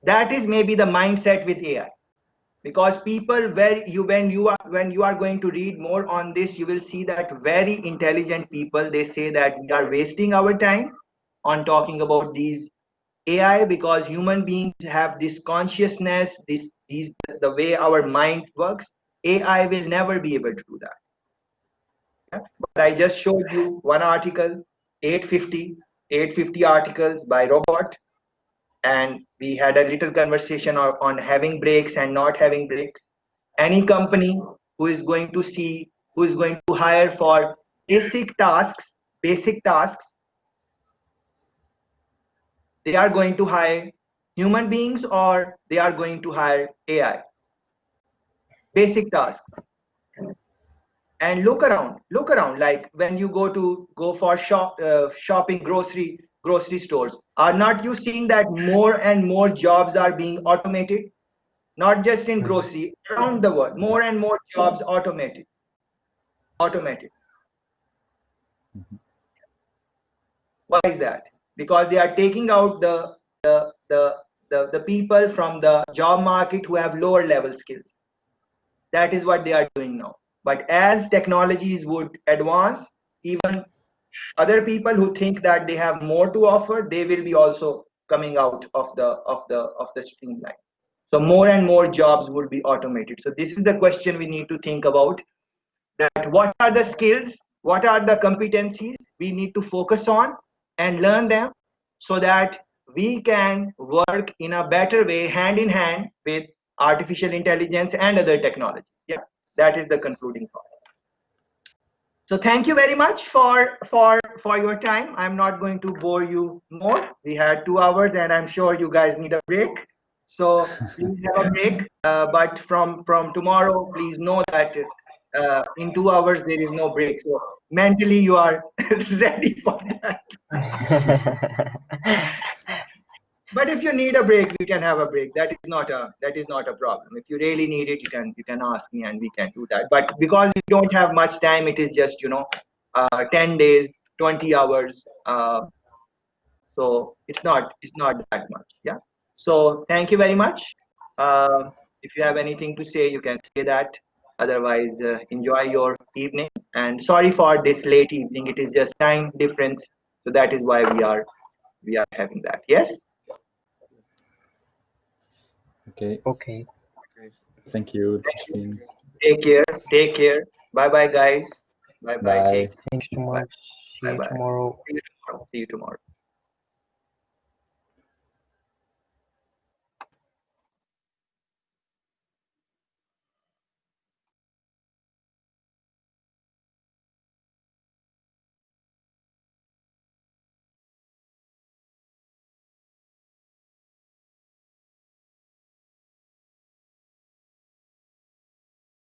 That is maybe the mindset with AI. Because people, when you are going to read more on this, you will see that very intelligent people, they say that we are wasting our time on talking about these AI, because human beings have this consciousness, the way our mind works. AI will never be able to do that. Yeah? But I just showed you one article, 850 articles by robot, and we had a little conversation on having breaks and not having breaks. Any company who is going to hire for basic tasks, they are going to hire human beings or they are going to hire AI. Basic tasks. And look around, like when you go for shopping, grocery stores, are not you seeing that more and more jobs are being automated? Not just in grocery, around the world, more and more jobs automated. Why is that? Because they are taking out the people from the job market who have lower level skills. That is what they are doing now. But as technologies would advance, even other people who think that they have more to offer, they will be also coming out of the streamline. So more and more jobs will be automated. So this is the question we need to think about, that what are the skills, what are the competencies we need to focus on and learn them, so that we can work in a better way, hand in hand with artificial intelligence and other technologies. Yeah, that is the concluding thought. So thank you very much for your time. I'm not going to bore you more. We had 2 hours, and I'm sure you guys need a break. So please have a break. But from tomorrow, please know that in 2 hours there is no break. So mentally you are ready for that. But if you need a break, we can have a break. That is not a problem. If you really need it, you can ask me and we can do that. But because we don't have much time, it is just 10 days, 20 hours. So it's not that much. Yeah. So thank you very much. If you have anything to say, you can say that. Otherwise, enjoy your evening. And sorry for this late evening. It is just time difference. So that is why we are having that. Yes. Okay. Okay. Thank you. It's been. Take care. Take care. Bye bye, guys. Bye bye. Bye. Thanks so Bye much. See bye. you Bye. tomorrow. See you tomorrow. See you tomorrow.